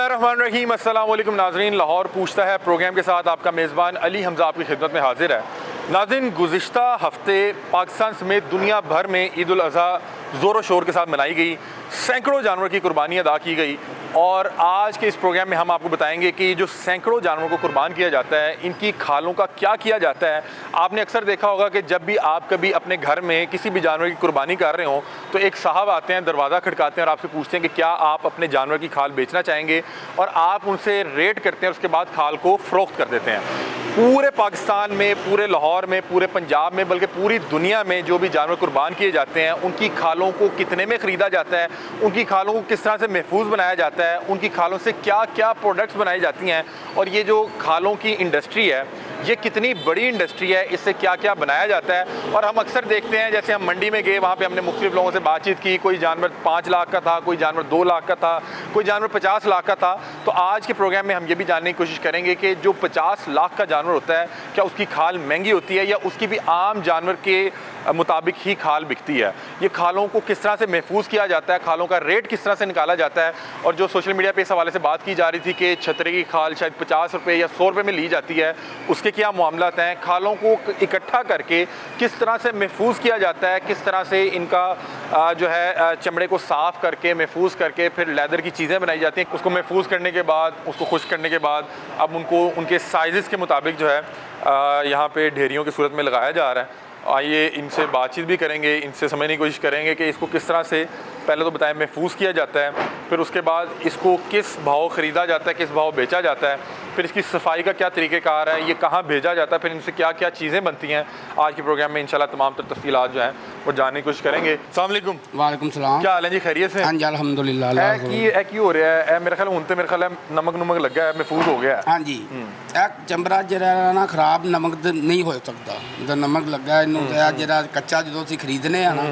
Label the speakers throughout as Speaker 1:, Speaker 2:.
Speaker 1: बिस्मिल्लाहिर्रहमानिर्रहीम। अस्सलाम वालेकुम नाज़रीन। लाहौर पूछता है प्रोग्राम के साथ आपका मेज़बान अली हमज़ा आपकी खिदमत में हाजिर है। नाज़रीन, गुज़िश्ता हफ़्ते पाकिस्तान समेत दुनिया भर में ईद उल अज़हा ज़ोर शोर के साथ मनाई गई। सैकड़ों जानवर की कुर्बानी अदा की गई और आज के इस प्रोग्राम में हम आपको बताएंगे कि जो सैकड़ों जानवरों को कुर्बान किया जाता है, इनकी खालों का क्या किया जाता है। आपने अक्सर देखा होगा कि जब भी आप कभी अपने घर में किसी भी जानवर की कुर्बानी कर रहे हो तो एक साहब आते हैं, दरवाज़ा खटकाते हैं और आपसे पूछते हैं कि क्या आप अपने जानवर की खाल बेचना चाहेंगे, और आप उनसे रेट करते हैं, उसके बाद खाल को फ़रोख्त कर देते हैं। पूरे पाकिस्तान में, पूरे लाहौर में, पूरे पंजाब में, बल्कि पूरी दुनिया में जो भी जानवर कुर्बान किए जाते हैं उनकी खालों को कितने में ख़रीदा जाता है, उनकी खालों को किस तरह से महफूज बनाया जाता है, उनकी खालों से क्या क्या प्रोडक्ट्स बनाई जाती हैं, और ये जो खालों की इंडस्ट्री है ये कितनी बड़ी इंडस्ट्री है, इससे क्या क्या बनाया जाता है। और हम अक्सर देखते हैं, जैसे हम मंडी में गए, वहाँ पे हमने मुख्तलिफ लोगों से बातचीत की, कोई जानवर 5 लाख का था, कोई जानवर 2 लाख का था, कोई जानवर 50 लाख का था। तो आज के प्रोग्राम में हम ये भी जानने की कोशिश करेंगे कि जो 50 लाख का जानवर होता है, क्या उसकी खाल महंगी होती है या उसकी भी आम जानवर के मुताबिक ही खाल बिकती है। ये खालों को किस तरह से महफूज किया जाता है, खालों का रेट किस तरह से निकाला जाता है। और जो सोशल मीडिया पे इस हवाले से बात की जा रही थी कि छतरे की खाल शायद 50 रुपये या 100 रुपये में ली जाती है, उसके क्या मामलात हैं, खालों को इकट्ठा करके किस तरह से महफूज किया जाता है, किस तरह से इनका जो है चमड़े को साफ़ करके महफूज करके फिर लेदर की चीज़ें बनाई जाती हैं। उसको महफूज करने के बाद, उसको खुश्क करने के बाद अब उनको उनके साइज़ के मुताबिक जो है यहाँ पे ढेरियों की सूरत में लगाया जा रहा है। आइए इनसे बातचीत भी करेंगे, इनसे समझने की कोशिश करेंगे कि इसको किस तरह से पहले तो बताएं महफूज किया जाता है, फिर उसके बाद इसको किस भाव ख़रीदा जाता है, किस भाव बेचा जाता है, फिर इसकी सफाई का क्या तरीक़ेकार है, ये कहाँ भेजा जाता है, फिर इनसे क्या क्या चीज़ें बनती हैं। आज के प्रोग्राम में इंशाल्लाह तमाम तफ़सीलात जो हैं वो जानने की कोशिश करेंगे। अस्सलाम वालेकुम।
Speaker 2: वालेकुम सलाम।
Speaker 1: क्या हाल है जी, खैरियत से?
Speaker 2: हाँ जी अल्हम्दुलिल्लाह।
Speaker 1: की हो रहा है मेरे ख्याल हूँ तो मेरे ख्याल नमक नुमक लगा है, महफूज हो गया है।
Speaker 2: हाँ जी चंबरा जरा ना खराब नमक नहीं हो सकता, जो नमक लगा इनू जरा कच्चा जो ਅਸੀਂ ਖਰੀਦਨੇ ਆ ਨਾ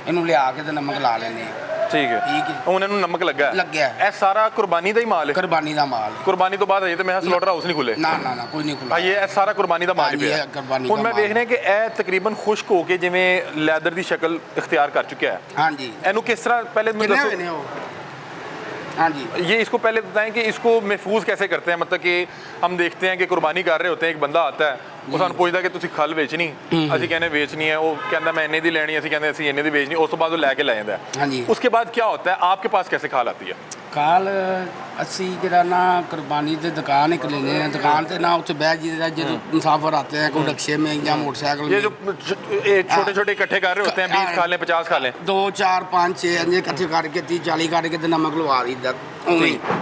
Speaker 2: ਇਹਨੂੰ ਲਿਆ ਕੇ ਤੇ ਨਮਕ ਲਾ ਲੈਨੇ ਆ।
Speaker 1: ठीक है,
Speaker 2: ठीक है।
Speaker 1: ਹੁਣ ਇਹਨੂੰ ਨਮਕ ਲੱਗਾ ਹੈ। ਇਹ ਸਾਰਾ ਕੁਰਬਾਨੀ ਦਾ ਹੀ ਮਾਲ ਹੈ?
Speaker 2: ਕੁਰਬਾਨੀ ਦਾ ਮਾਲ ਹੈ।
Speaker 1: ਕੁਰਬਾਨੀ ਤੋਂ ਬਾਅਦ ਅਜੇ ਤੇ ਮੈਂ ਸਲੋਟਰ ਹਾਊਸ ਨਹੀਂ ਖੁੱਲੇ?
Speaker 2: ਨਾ ਨਾ ਨਾ ਕੋਈ ਨਹੀਂ ਖੁੱਲਾ।
Speaker 1: ਇਹ ਸਾਰਾ ਕੁਰਬਾਨੀ ਦਾ ਮਾਲ ਪਿਆ। ਹੁਣ ਮੈਂ ਵੇਖ ਰਿਹਾ ਕਿ ਇਹ ਤਕਰੀਬਨ ਖੁਸ਼ਕ ਹੋ ਕੇ ਜਿਵੇਂ ਲੈਦਰ ਦੀ ਸ਼ਕਲ ਇਖਤਿਆਰ ਕਰ ਚੁੱਕਿਆ ਹੈ।
Speaker 2: हाँ जी
Speaker 1: ਇਹਨੂੰ ਕਿਸ ਤਰ੍ਹਾਂ ਪਹਿਲੇ ਮੈਨੂੰ ਦੱਸੋ।
Speaker 2: हाँ जी
Speaker 1: ये इसको पहले बताएं कि इसको महफूज कैसे करते हैं। मतलब कि हम देखते हैं कि कुर्बानी कर रहे होते हैं, एक बंदा आता है, वो सानू पूछता कि तुसी खल बेचनी, ਅਸੀਂ ਕਹਿੰਦੇ ਵੇਚਣੀ है, वो कहता मैं इन्ने दी लेनी, ਅਸੀਂ ਕਹਿੰਦੇ ਅਸੀਂ ਇੰਨੇ ਦੀ ਵੇਚਣੀ, ਉਸ ਤੋਂ ਬਾਅਦ ਉਹ ਲੈ ਕੇ ਲੈ ਜਾਂਦਾ है।
Speaker 2: हाँ जी
Speaker 1: उसके बाद क्या होता है, आपके पास कैसे खाल आती है?
Speaker 2: ਕਾਲ ਅਸੀਂ ਜਿਹੜਾ ਨਾ ਕੁਰਬਾਨੀ ਦੀ दुकान एक लेने हैं, दुकान पे ना उत्थे बैठ जी जो मुसाफिर आते हैं, कोई रिक्शे में या मोटरसाइकिल
Speaker 1: ये
Speaker 2: में,
Speaker 1: जो छोटे छोटे इकट्ठे कर रहे होते हैं, 20 खा लें 50 खा लें,
Speaker 2: 2 4 5 6 ਇੰਨੇ ਇਕੱਠੇ ਕਰਕੇ 30 40 ਕਰਕੇ ਤੇ ਨਮਕ ਲਵਾ ਦਈਦਾ।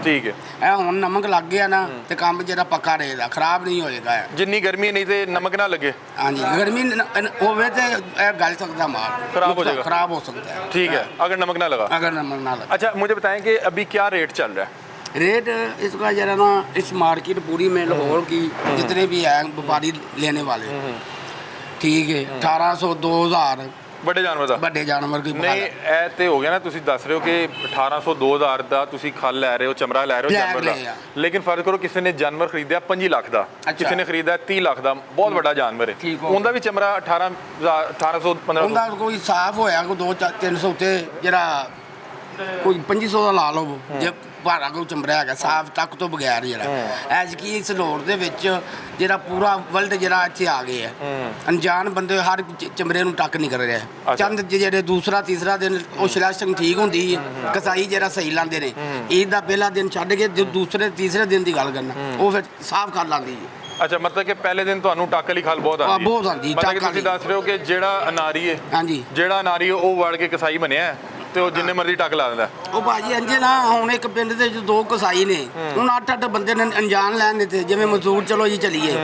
Speaker 1: ठीक है।
Speaker 2: ਇਹ ਹੁਣ ਨਮਕ ਲੱਗ ਗਿਆ ਨਾ ਤੇ ਕੰਮ ਜਿਹੜਾ ਪੱਕਾ ਰਹੇਗਾ, ਖਰਾਬ ਨਹੀਂ ਹੋਏਗਾ।
Speaker 1: जिन्नी गर्मी नहीं तो नमक ना लगे।
Speaker 2: ਹਾਂਜੀ ਗਰਮੀ ਹੋਵੇ ਤੇ ਇਹ ਗਲ ਸਕਦਾ ਮਾਲ,
Speaker 1: खराब हो जाएगा,
Speaker 2: खराब हो सकता है।
Speaker 1: ठीक है, अगर नमक ना लगा।
Speaker 2: अगर नमक ना लगे।
Speaker 1: अच्छा मुझे बताएं कि अभी क्या रेट चल रहा है?
Speaker 2: रेट इसका जरा ना इस मार्केट पूरी में लाहौर की जितने भी हैं व्यापारी लेने वाले, ठीक है 1800 2000
Speaker 1: बड़े जानवर का?
Speaker 2: बड़े जानवर की
Speaker 1: नहीं ਇਹ ਤੇ ਹੋ ਗਿਆ ਨਾ, ਤੁਸੀਂ ਦੱਸ ਰਹੇ ਹੋ ਕਿ 1800 2000 ਦਾ ਤੁਸੀਂ ਖਲ ਲੈ ਰਹੇ ਹੋ, ਚਮੜਾ ਲੈ ਰਹੇ ਹੋ ਜਾਨਵਰ ਦਾ, ਲੇਕਿਨ ਫਰਜ਼ ਕਰੋ ਕਿਸੇ ਨੇ ਜਾਨਵਰ ਖਰੀਦਿਆ 25 ਲੱਖ ਦਾ, ਕਿਸੇ ਨੇ ਖਰੀਦਿਆ 30 ਲੱਖ ਦਾ, ਬਹੁਤ ਵੱਡਾ ਜਾਨਵਰ ਹੈ, ਉਹਦਾ ਵੀ ਚਮੜਾ 1800 1500
Speaker 2: ਉਹਦਾ ਕੋਈ ਸਾਫ਼ ਹੋਇਆ ਕੋਈ 2 300 ਉੱਤੇ ਜਿਹੜਾ ਕੋਈ 2500 ਦਾ ਲਾ ਲਓ, ਜੇ ਭਾਰਾ ਕੋਈ ਚਮੜਾ ਹੈਗਾ ਸਾਫ਼ ਤੱਕ ਤੋਂ ਬਗੈਰ ਜਿਹੜਾ ਐਜ ਕੀ ਇਸ ਲਾਹੌਰ ਦੇ ਵਿੱਚ ਜਿਹੜਾ ਪੂਰਾ ਵਰਲਡ ਜਿਹੜਾ ਇੱਥੇ ਆ ਗਏ ਹੈ, ਅਣਜਾਣ ਬੰਦੇ ਹਰ ਚਮੜੇ ਨੂੰ ਟੱਕ ਨਹੀਂ ਕਰ ਰਿਹਾ। ਚੰਦ ਜਿਹੜੇ ਦੂਸਰਾ ਤੀਸਰਾ ਦਿਨ ਉਹ ਸਿਲੈਕਸ਼ਨ ਠੀਕ ਹੁੰਦੀ ਹੈ, ਕਸਾਈ ਜਿਹੜਾ ਸਹੀ ਲਾਉਂਦੇ ਨੇ, ਈਦ ਦਾ ਪਹਿਲਾ ਦਿਨ ਛੱਡ ਕੇ ਜੋ ਦੂਸਰੇ ਤੀਸਰੇ ਦਿਨ ਦੀ ਗੱਲ ਕਰਨਾ, ਉਹ ਫਿਰ ਸਾਫ਼ ਕਰ ਲਾਂਦੀ ਹੈ।
Speaker 1: ਅੱਛਾ, ਮਤਲਬ ਕਿ ਪਹਿਲੇ ਦਿਨ ਤੁਹਾਨੂੰ ਟੱਕ ਵਾਲੀ ਖਲ ਬਹੁਤ ਆਉਂਦੀ ਹੈ?
Speaker 2: ਬਹੁਤ ਆਉਂਦੀ।
Speaker 1: ਮਤਲਬ ਕਿ ਤੁਸੀਂ ਦੱਸ ਰਹੇ ਹੋ ਕਿ ਜਿਹੜਾ ਅਨਾਰੀ ਹੈ,
Speaker 2: ਹਾਂਜੀ
Speaker 1: ਜਿਹੜਾ ਅਨਾਰੀ ਉਹ ਵੜ ਕੇ ਕਸਾਈ ਬਣਿਆ ਤੇ ਉਹ ਜਿੰਨੇ ਮਰਜ਼ੀ ਟੱਕ ਲਾ ਦਿੰਦਾ।
Speaker 2: ਉਹ ਭਾਜੀ ਅੰਜੇ ਨਾ ਹੁਣ ਇੱਕ ਪਿੰਡ ਦੇ 2 ਕਸਾਈ ਨੇ, ਹੁਣ 8-8 ਬੰਦੇ ਨੇ ਅਣਜਾਣ ਲੈਣ ਦਿੱਤੇ, ਜਿਵੇਂ ਮਜ਼ਦੂਰ ਚਲੋ ਜੀ ਚਲੀਏ,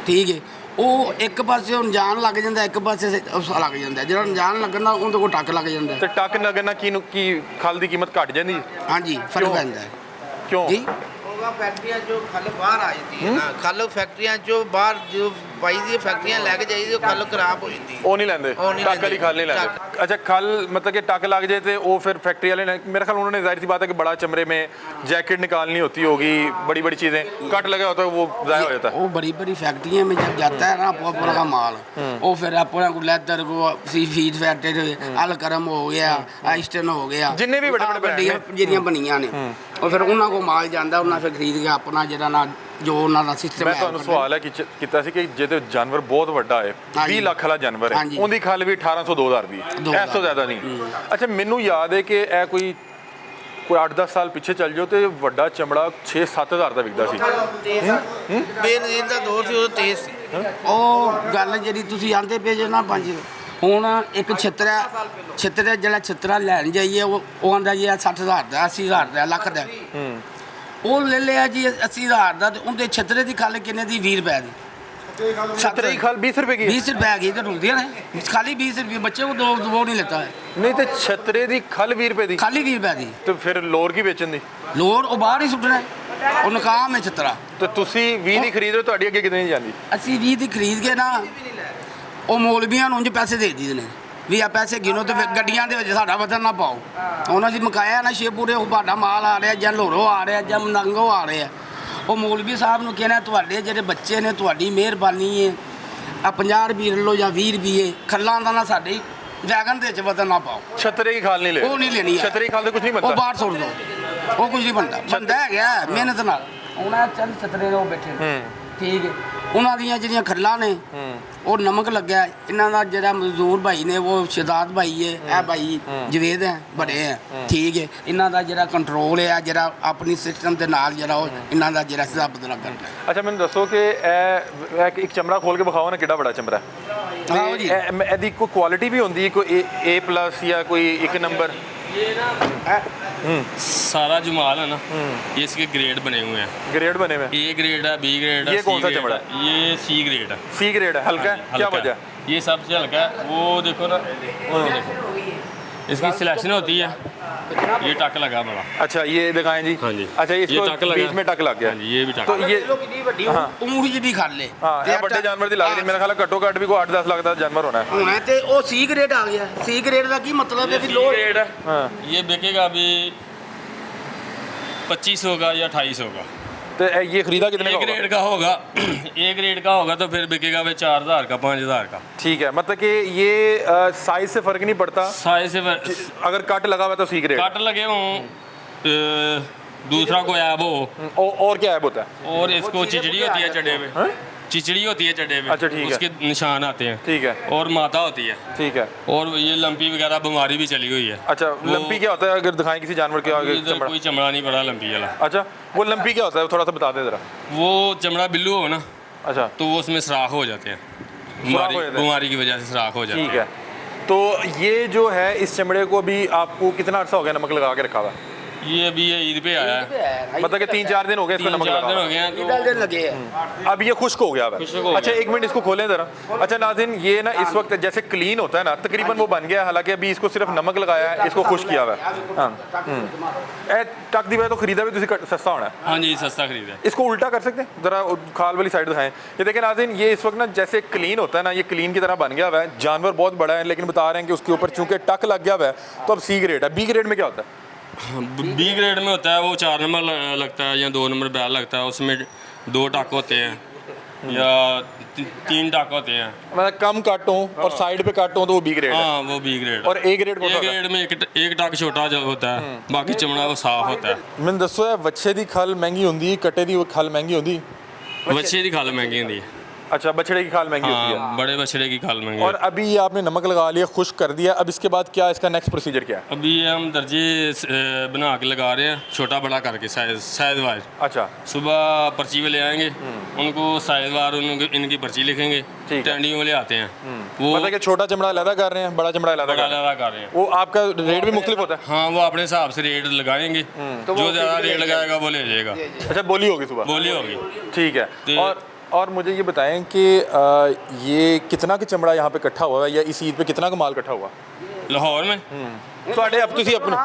Speaker 2: ਠੀਕ ਹੈ, ਉਹ ਇੱਕ ਪਾਸੇ ਅਣਜਾਣ ਲੱਗ ਜਾਂਦਾ, ਇੱਕ ਪਾਸੇ ਲੱਗ ਜਾਂਦਾ, ਜਿਹੜਾ ਅਣਜਾਣ ਲੱਗਣਾ ਉਹਦੇ ਕੋਲ ਟੱਕ ਲੱਗ ਜਾਂਦਾ।
Speaker 1: ਤੇ ਟੱਕ ਲੱਗਣਾ ਕੀ ਖਲ ਦੀ ਕੀਮਤ ਘਟ ਜਾਂਦੀ?
Speaker 2: ਹਾਂਜੀ ਫਰਕ ਪੈਂਦਾ ਹੈ।
Speaker 1: क्यों?
Speaker 2: जी
Speaker 3: फैक्ट्रियाँ जो खल बाहर आ जाती है ना, खल फैक्ट्रियाँ जो बाहर जो
Speaker 2: ਪਾਈ ਦੀ ਫੈਕਟਰੀਆਂ ਲੈ ਕੇ ਜਾਈਦੀ, ਉਹ ਕੱਲ ਖਰਾਬ ਹੋ ਜਾਂਦੀ।
Speaker 1: ਉਹ ਨਹੀਂ ਲੈਂਦੇ,
Speaker 2: ਉਹ ਨਹੀਂ
Speaker 1: ਟੱਕ ਵਾਲੀ ਖਲ ਨਹੀਂ
Speaker 2: ਲੈਂਦੇ।
Speaker 1: ਲੈਂਦੇ। अच्छा खल मतलब कि टक लग जाए तो वो फिर फैक्ट्री वाले ने, मेरे ख्याल उन्होंने जाहिर सी बात है कि बड़ा चमड़े में जैकेट निकालनी होती होगी, बड़ी बड़ी चीज़ें कट लगा होता है वो ज़ाया हो जाता है।
Speaker 2: वो बड़ी बड़ी फैक्ट्रियों में जब जाता है ना अपना का माल, वो फिर अपना को लेदर को फीड फैक्ट्री अलकरम हो गया, आइस्टन हो गया,
Speaker 1: जिन्ने भी बड़े बड़े
Speaker 2: ਵੱਡੀਆਂ ਜਿਹੜੀਆਂ ਬਣੀਆਂ ਨੇ, ਉਹ ਫਿਰ ਉਹਨਾਂ ਕੋ ਮਾਲ ਜਾਂਦਾ, ਉਹਨਾਂ ਫਿਰ ਖਰੀਦ ਕੇ ਆਪਣਾ ਜਿਹੜਾ ਨਾ ਜੋ ਉਹਨਾਂ ਦਾ ਸਿਸਟਮ
Speaker 1: ਮੈਂ
Speaker 2: ਹੈ।
Speaker 1: ਤੁਹਾਨੂੰ ਸਵਾਲ ਹੈ ਕੀਤਾ ਸੀ ਕਿ ਜੇ ਤੇ ਜਾਨਵਰ ਬਹੁਤ ਵੱਡਾ ਹੈ, 20 ਲੱਖ ਵਾਲਾ ਜਾਨਵਰ ਹੈ,
Speaker 2: ਹਾਂਜੀ।
Speaker 1: ਉਹਦੀ ਖਲ ਵੀ 1800 2000 ਦੀ ਹੈ, ਇਸ ਤੋਂ ਜ਼ਿਆਦਾ ਨਹੀਂ। ਅੱਛਾ ਮੈਨੂੰ ਯਾਦ ਹੈ ਕਿ ਇਹ ਕੋਈ 8-10 ਸਾਲ ਪਿੱਛੇ ਚੱਲ ਜਾਓ ਤੇ ਵੱਡਾ ਚਮੜਾ 6-7 ਹਜ਼ਾਰ ਦਾ ਵਿਕਦਾ ਸੀ।
Speaker 2: ਬੇਨਜ਼ੀਰ ਦਾ ਦੌਰ ਸੀ, ਉਹ ਤੇਜ਼ ਸੀ। ਉਹ ਗੱਲ ਜਿਹੜੀ ਤੁਸੀਂ ਆਂਦੇ ਪਏ ਜੇ ਨਾ ਪੰਜ, ਹੁਣ ਇੱਕ ਛਿੱਤਰਾ ਜਿਹੜਾ ਛਿੱਤਰਾ ਲੈਣ ਜਾਈਏ ਉਹ ਆਂਦਾ ਜੀ 60,000 ਦਾ, 80,000 ਦਾ, ਲੱਖ ਦਾ। ਉਹ ਲੈ ਲਿਆ ਜੀ 80,000 ਦਾ, ਤੇ ਉਹਦੇ ਛਿੱਤਰੇ ਦੀ ਖੱਲ ਕਿੰਨੇ ਦੀ? 20 ਰੁਪਏ ਦੀ।
Speaker 1: छतरे की खल 20 रुपए की है?
Speaker 2: 20 रुपए की तो ढूंढ दिया ना, खाली 20 रुपये, बच्चे को वो नहीं लेता है।
Speaker 1: नहीं तो छतरे की खल 20 रुपए की,
Speaker 2: खाली 20 रुपए की।
Speaker 1: तो फिर लोर की बेचन दी
Speaker 2: लोर वो बाहर ही सुटना है, वो नकाम है छतरा।
Speaker 1: तो तुसी 20 ਦੀ ਖਰੀਦ ਰਹੇ ਹੋ, ਤੁਹਾਡੀ ਅੱਗੇ ਕਿਤੇ ਨਹੀਂ ਜਾਂਦੀ।
Speaker 2: ਅਸੀਂ 20 ਦੀ ਖਰੀਦ ਕੇ ਨਾ, ਉਹ ਮੌਲਵੀਆਂ ਨੂੰ ਉਂਝ ਪੈਸੇ ਦੇ ਦਿੰਦੇ ਨੇ ਵੀ ਆ ਪੈਸੇ ਗਿਣੋ ਤੇ ਫਿਰ ਗੱਡੀਆਂ ਦੇ ਵਿੱਚ ਸਾਡਾ ਵਤਨ ਨਾ ਪਾਓ। ਉਹਨਾਂ ਦੀ ਮਕਾਇਆ ਨਾ ਸ਼ੇਪੂਰੇ, ਉਹ ਤੁਹਾਡਾ ਮਾਲ ਆ ਰਿਹਾ ਜਾਂ ਲੋਰੋ ਆ ਰਿਹਾ ਜਾਂ ਨੰਗੋ ਆ ਰਿਹਾ। ਉਹ ਮੌਲਵੀ ਸਾਹਿਬ ਨੂੰ ਕਹਿਣਾ ਤੁਹਾਡੇ ਜਿਹੜੇ ਬੱਚੇ ਨੇ, ਤੁਹਾਡੀ ਮਿਹਰਬਾਨੀ ਹੈ, ਆ 50 ਰੁਪਏ ਲਓ ਜਾਂ 20 ਰੁਪਏ ਖੱਲਾਂ ਦਾ ਨਾ ਸਾਡੇ ਵੈਗਨ ਦੇ ਵਿੱਚ ਵਤਨ ਨਾ ਪਾਓ।
Speaker 1: ਛਤਰੇ की खाल नहीं ले,
Speaker 2: ਉਹ ਨਹੀਂ ਲੈਣੀ ਹੈ।
Speaker 1: छतरे की खाल तो कुछ नहीं
Speaker 2: ਉਹ
Speaker 1: बनता।
Speaker 2: ਬਾਹਰ ਸੁੱਟ ਦਿਓ, ਉਹ ਕੁਝ ਨਹੀਂ ਬਣਦਾ। ਬੰਦਾ ਹੈਗਾ ਮਿਹਨਤ ਨਾਲ, ਉਹਨਾਂ ਚੰਦ ਛਤਰੇ ਦੇ ਉਹ ਬੈਠੇ ਨੇ, ਠੀਕ ਹੈ। ਉਹਨਾਂ ਦੀਆਂ ਜਿਹੜੀਆਂ ਖੱਲਾਂ ਨੇ, ਉਹ ਨਮਕ ਲੱਗਿਆ। ਇਹਨਾਂ ਦਾ ਜਿਹੜਾ ਮਜ਼ਦੂਰ ਭਾਈ ਨੇ, ਉਹ ਸ਼ਦਾਦ ਭਾਈ ਹੈ, ਇਹ ਭਾਈ ਜਵੇਦ ਹੈ, ਬੜੇ ਹੈ, ਠੀਕ ਹੈ। ਇਹਨਾਂ ਦਾ ਜਿਹੜਾ ਕੰਟਰੋਲ ਹੈ, ਜਿਹੜਾ ਆਪਣੀ ਸਿਸਟਮ ਦੇ ਨਾਲ ਜਿਹੜਾ ਉਹ ਇਹਨਾਂ ਦਾ ਜਿਹੜਾ ਹਿਸਾਬ ਬਦਲਾ ਕਰਦਾ।
Speaker 1: ਅੱਛਾ ਮੈਨੂੰ ਦੱਸੋ ਕਿ ਇਹ ਇੱਕ ਚਮੜਾ ਖੋਲ ਕੇ ਵਿਖਾਓ ਨਾ, ਕਿੱਡਾ ਬੜਾ ਚਮੜਾ ਹੈ।
Speaker 2: ਆਹੋ ਜੀ।
Speaker 1: ਇਹਦੀ ਕੋਈ ਕੁਆਲਿਟੀ ਵੀ ਹੁੰਦੀ ਹੈ, ਕੋਈ A+ ਜਾਂ ਕੋਈ 1 नंबर?
Speaker 3: ये ना सारा जो माल है ना, ये इसके ग्रेड बने हुए हैं।
Speaker 1: ग्रेड बने हुए हैं।
Speaker 3: A ग्रेड है, B ग्रेड है,
Speaker 1: ये कौन सा चमड़ा
Speaker 3: है? ये C ग्रेड है।
Speaker 1: C ग्रेड है, हल्का है, क्या वजह?
Speaker 3: ये सबसे हल्का है। वो देखो ना, वो देखो, इसकी सिलेक्शन होती है। ये टक लगा बड़ा।
Speaker 1: अच्छा ये दिखाएं जी।
Speaker 3: हाँ जी।
Speaker 1: अच्छा
Speaker 3: ये
Speaker 1: इसको
Speaker 3: टक लगा।
Speaker 1: बीच में टक लग गया।
Speaker 3: हाँ जी, ये भी टक।
Speaker 1: तो ये हाँ
Speaker 2: ਉਂਗਲੀ ਜਿਹੀ ਖਾ ਲੇ।
Speaker 1: हाँ ये बड़े जानवर की लग रही, मेरा ख्याल है घट्टो घट्ट भी कोई 8-10 लाख का जानवर होना है।
Speaker 2: ਹੁਣ ਤੇ ਉਹ ਸੀ ਗ੍ਰੇਡ ਆ ਗਿਆ। ਸੀ ਗ੍ਰੇਡ ਦਾ ਕੀ ਮਤਲਬ ਹੈ? ਵੀ
Speaker 3: C
Speaker 2: ਲੋ
Speaker 3: ग्रेड है।
Speaker 1: हाँ
Speaker 3: ये बिकेगा अभी 2500 का या 2800 का।
Speaker 1: तो ये खरीदा कितने
Speaker 3: A
Speaker 1: का होगा?
Speaker 3: ग्रेड का होगा, A ग्रेड का होगा तो फिर बिकेगा वे 4000 का, 5000 का।
Speaker 1: ठीक है, मतलब कि ये साइज से फर्क नहीं पड़ता,
Speaker 3: साइज से
Speaker 1: अगर कट लगा हुआ है तो C ग्रेड।
Speaker 3: कट लगे हों, दूसरा कोई ऐब हो,
Speaker 1: और क्या ऐप होता है?
Speaker 3: और इसको चिचड़ी होती है चढ़े हुए,
Speaker 1: हाँ?
Speaker 3: चिचड़ी होती है चढ़े हुए,
Speaker 1: अच्छा, ठीक है।
Speaker 3: उसके निशान आते हैं,
Speaker 1: ठीक है,
Speaker 3: और माता होती है,
Speaker 1: ठीक है।
Speaker 3: और ये लंपी वगैरह बीमारी भी चली हुई है।
Speaker 1: अच्छा लंपी क्या होता है, अगर दिखाएं किसी जानवर के आगे
Speaker 3: इधर
Speaker 1: चमड़ा?
Speaker 3: कोई चमड़ा नहीं पड़ा लंपी वाला।
Speaker 1: अच्छा वो लंपी क्या होता है, थोड़ा सा बता दें ज़रा।
Speaker 3: वो चमड़ा बिल्लू हो ना,
Speaker 1: अच्छा
Speaker 3: तो वो उसमें सुराख हो जाते हैं,
Speaker 1: हो जाते हैं।
Speaker 3: बीमारी की वजह से सुराख हो जाते हैं।
Speaker 1: ठीक है। तो ये जो है इस चमड़े को भी आपको कितना अर्सा हो गया नमक लगा के रखा हुआ?
Speaker 3: ये अभी ये ईद पे आया है,
Speaker 1: मतलब कि 3-4 दिन हो गए इसको नमक
Speaker 3: 3-4
Speaker 1: लगा
Speaker 3: दिन
Speaker 1: हुआ।
Speaker 3: हो गए हैं,
Speaker 2: ਇਹਦਾ
Speaker 3: तो
Speaker 2: ਦਿਨ ਲੱਗੇ ਆ।
Speaker 1: अब ये खुश्क हो गया है।
Speaker 3: खुश्क हो
Speaker 1: अच्छा
Speaker 3: गया।
Speaker 1: एक मिनट इसको खोलें ज़रा। अच्छा नाज़रीन ये ना इस वक्त जैसे क्लीन होता है ना, तकरीबन वो बन गया है, हालांकि अभी इसको सिर्फ नमक लगाया है, इसको खुश्क किया हुआ है। हाँ टक दी वजह तो खरीदा भी तुझे सस्ता होना है।
Speaker 3: हाँ जी सस्ता खरीदा है।
Speaker 1: इसको उल्टा कर सकते हैं ज़रा, खाल वाली साइड दिखाएं। ये देखें नाज़रीन, ये इस वक्त ना जैसे क्लीन होता है ना, ये क्लीन की तरह बन गया हुआ है। जानवर बहुत बड़ा है, लेकिन बता रहे हैं कि उसके ऊपर चूंकि टक लग गया हुआ है, तो अब C ग्रेड है। B ग्रेड में क्या होता है?
Speaker 3: B ग्रेड में होता है वो 4 नंबर लगता है या 2 नंबर बैल लगता है, उसमें 2 टक होते हैं या 3 टक होते हैं।
Speaker 1: मतलब कम कट हो और साइड पे कट हो तो वो B ग्रेड है।
Speaker 3: हाँ वो B ग्रेड।
Speaker 1: और A ग्रेड कौन सा
Speaker 3: A
Speaker 1: होता है?
Speaker 3: ग्रेड में एक टक छोटा जो होता है, बाकी चमड़ा वो साफ होता है।
Speaker 1: मैंने दसो है बच्चे दी खल महंगी होंदी, कट्टे दी खल महंगी होंदी?
Speaker 3: बछड़े की खाल महंगी होती है।
Speaker 1: अच्छा बछड़े की खाल महंगी होती है।
Speaker 3: हाँ बड़े बछड़े की खाल महंगी
Speaker 1: और
Speaker 3: होती
Speaker 1: अभी ये आपने नमक लगा लिया, खुश्क कर दिया, अब इसके बाद क्या इसका नेक्स्ट प्रोसीजर क्या है?
Speaker 3: है। अभी ये हम दर्जे बना के लगा रहे हैं, छोटा बड़ा करके साइज वाइज।
Speaker 1: अच्छा
Speaker 3: सुबह पर्ची वाले आएंगे, उनको साइज वार इनकी पर्ची लिखेंगे,
Speaker 1: ठीक है।
Speaker 3: टेंडियों वाले आते हैं, वो
Speaker 1: मतलब कि छोटा चमड़ा अलग कर रहे हैं, बड़ा चमड़ा अलग
Speaker 3: बड़ा
Speaker 1: कर रहे हैं।
Speaker 3: कर रहे हैं।
Speaker 1: वो आपका रेट भी मुख्तलिफ होता है?
Speaker 3: हाँ वो अपने हिसाब से रेट लगाएंगे, जो ज़्यादा रेट लगाएगा वो ले जाएगा,
Speaker 1: अच्छा बोली होगी सुबह?
Speaker 3: बोली होगी।
Speaker 1: ठीक है।
Speaker 3: तो-
Speaker 1: और मुझे ये बताएं कि ये कितना का चमड़ा यहाँ पे इकट्ठा हुआ है, या इस ईद पे कितना का माल इकट्ठा हुआ?
Speaker 3: लाहौर में
Speaker 1: ਤੁਹਾਡੇ अब ਤੁਸੀਂ अपने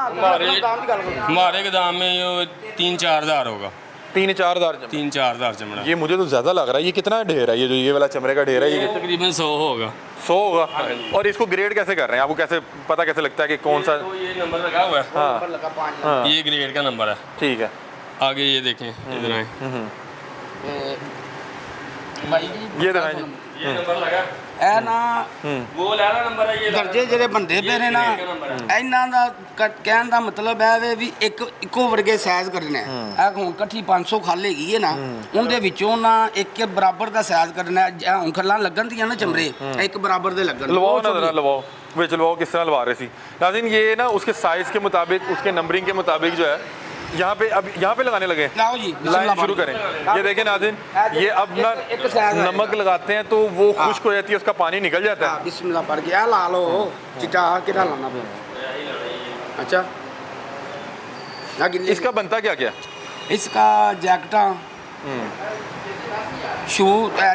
Speaker 3: हमारे गोदाम में ये 3-4 हज़ार होगा।
Speaker 1: 3-4 हज़ार चमड़ा।
Speaker 3: 3-4 हज़ार चमड़ा।
Speaker 1: ये मुझे तो ज़्यादा लग रहा है। ये कितना ढेर है, ये जो ये वाला चमड़े का ढेर है,
Speaker 3: ये
Speaker 1: ये
Speaker 3: तकरीबन 100 होगा।
Speaker 1: 100 होगा। और इसको ग्रेड कैसे कर रहे हैं, आपको कैसे पता कैसे लगता है कि कौन सा?
Speaker 3: तो ये नंबर लगा हुआ है,
Speaker 1: हाँ
Speaker 2: लगा 5
Speaker 1: हाँ
Speaker 3: ये ग्रेड का नंबर है।
Speaker 1: ठीक है।
Speaker 3: आगे ये देखें, इधर आए,
Speaker 2: भाई जी
Speaker 1: ये दिखाएं जी।
Speaker 3: ये नंबर लगा,
Speaker 2: ਇਹ ਨਾ
Speaker 3: वो लहरा नंबर है ये।
Speaker 2: ਦਰਜੇ ਜਿਹੜੇ ਬੰਦੇ ਪਏ ਨੇ ਨਾ, ਇਹਨਾਂ ਦਾ ਕਹਿਣ ਦਾ ਮਤਲਬ ਹੈ ਵੀ ਇੱਕੋ ਵਰਗੇ ਸਾਈਜ਼ ਕਰਨਾ ਹੈ। ਇਹ ਹੁਣ ਇਕੱਠੀ 500 ਖੱਲ ਹੈਗੀ ਹੈ ਨਾ, ਉਹਦੇ ਵਿੱਚੋਂ ਨਾ ਇੱਕ ਬਰਾਬਰ ਦਾ ਸਾਈਜ਼ ਕਰਨਾ ਹੈ। ਇਹ ਹੁਣ ਖੱਲਾਂ ਲੱਗਣ ਦੀਆਂ ਨਾ ਚਮੜੇ, ਇੱਕ ਬਰਾबर ਦੇ ਲੱਗਣ।
Speaker 1: लवाओ ना ज़रा, लवाओ विच लवाओ, किस तरह लवा रहे थी नाज़रीन। ये ना उसके साइज़ के मुताबिक, उसके नंबरिंग के मुताबिक जो है यहाँ पे अब यहाँ पे लगाने लगे।
Speaker 2: लाओ जी,
Speaker 1: लाइन शुरू करें। ये देखें नाज़रीन, ये अब ना
Speaker 2: एक साइज है।
Speaker 1: नमक लगाते हैं तो वो खुश्क हो जाती है, उसका पानी निकल जाता है।
Speaker 2: बिस्मिल्लाह पढ़ के ला लो चिट्टा कितना लाना पे। अच्छा
Speaker 1: इसका बनता क्या क्या?
Speaker 2: इसका जैकटा, शू,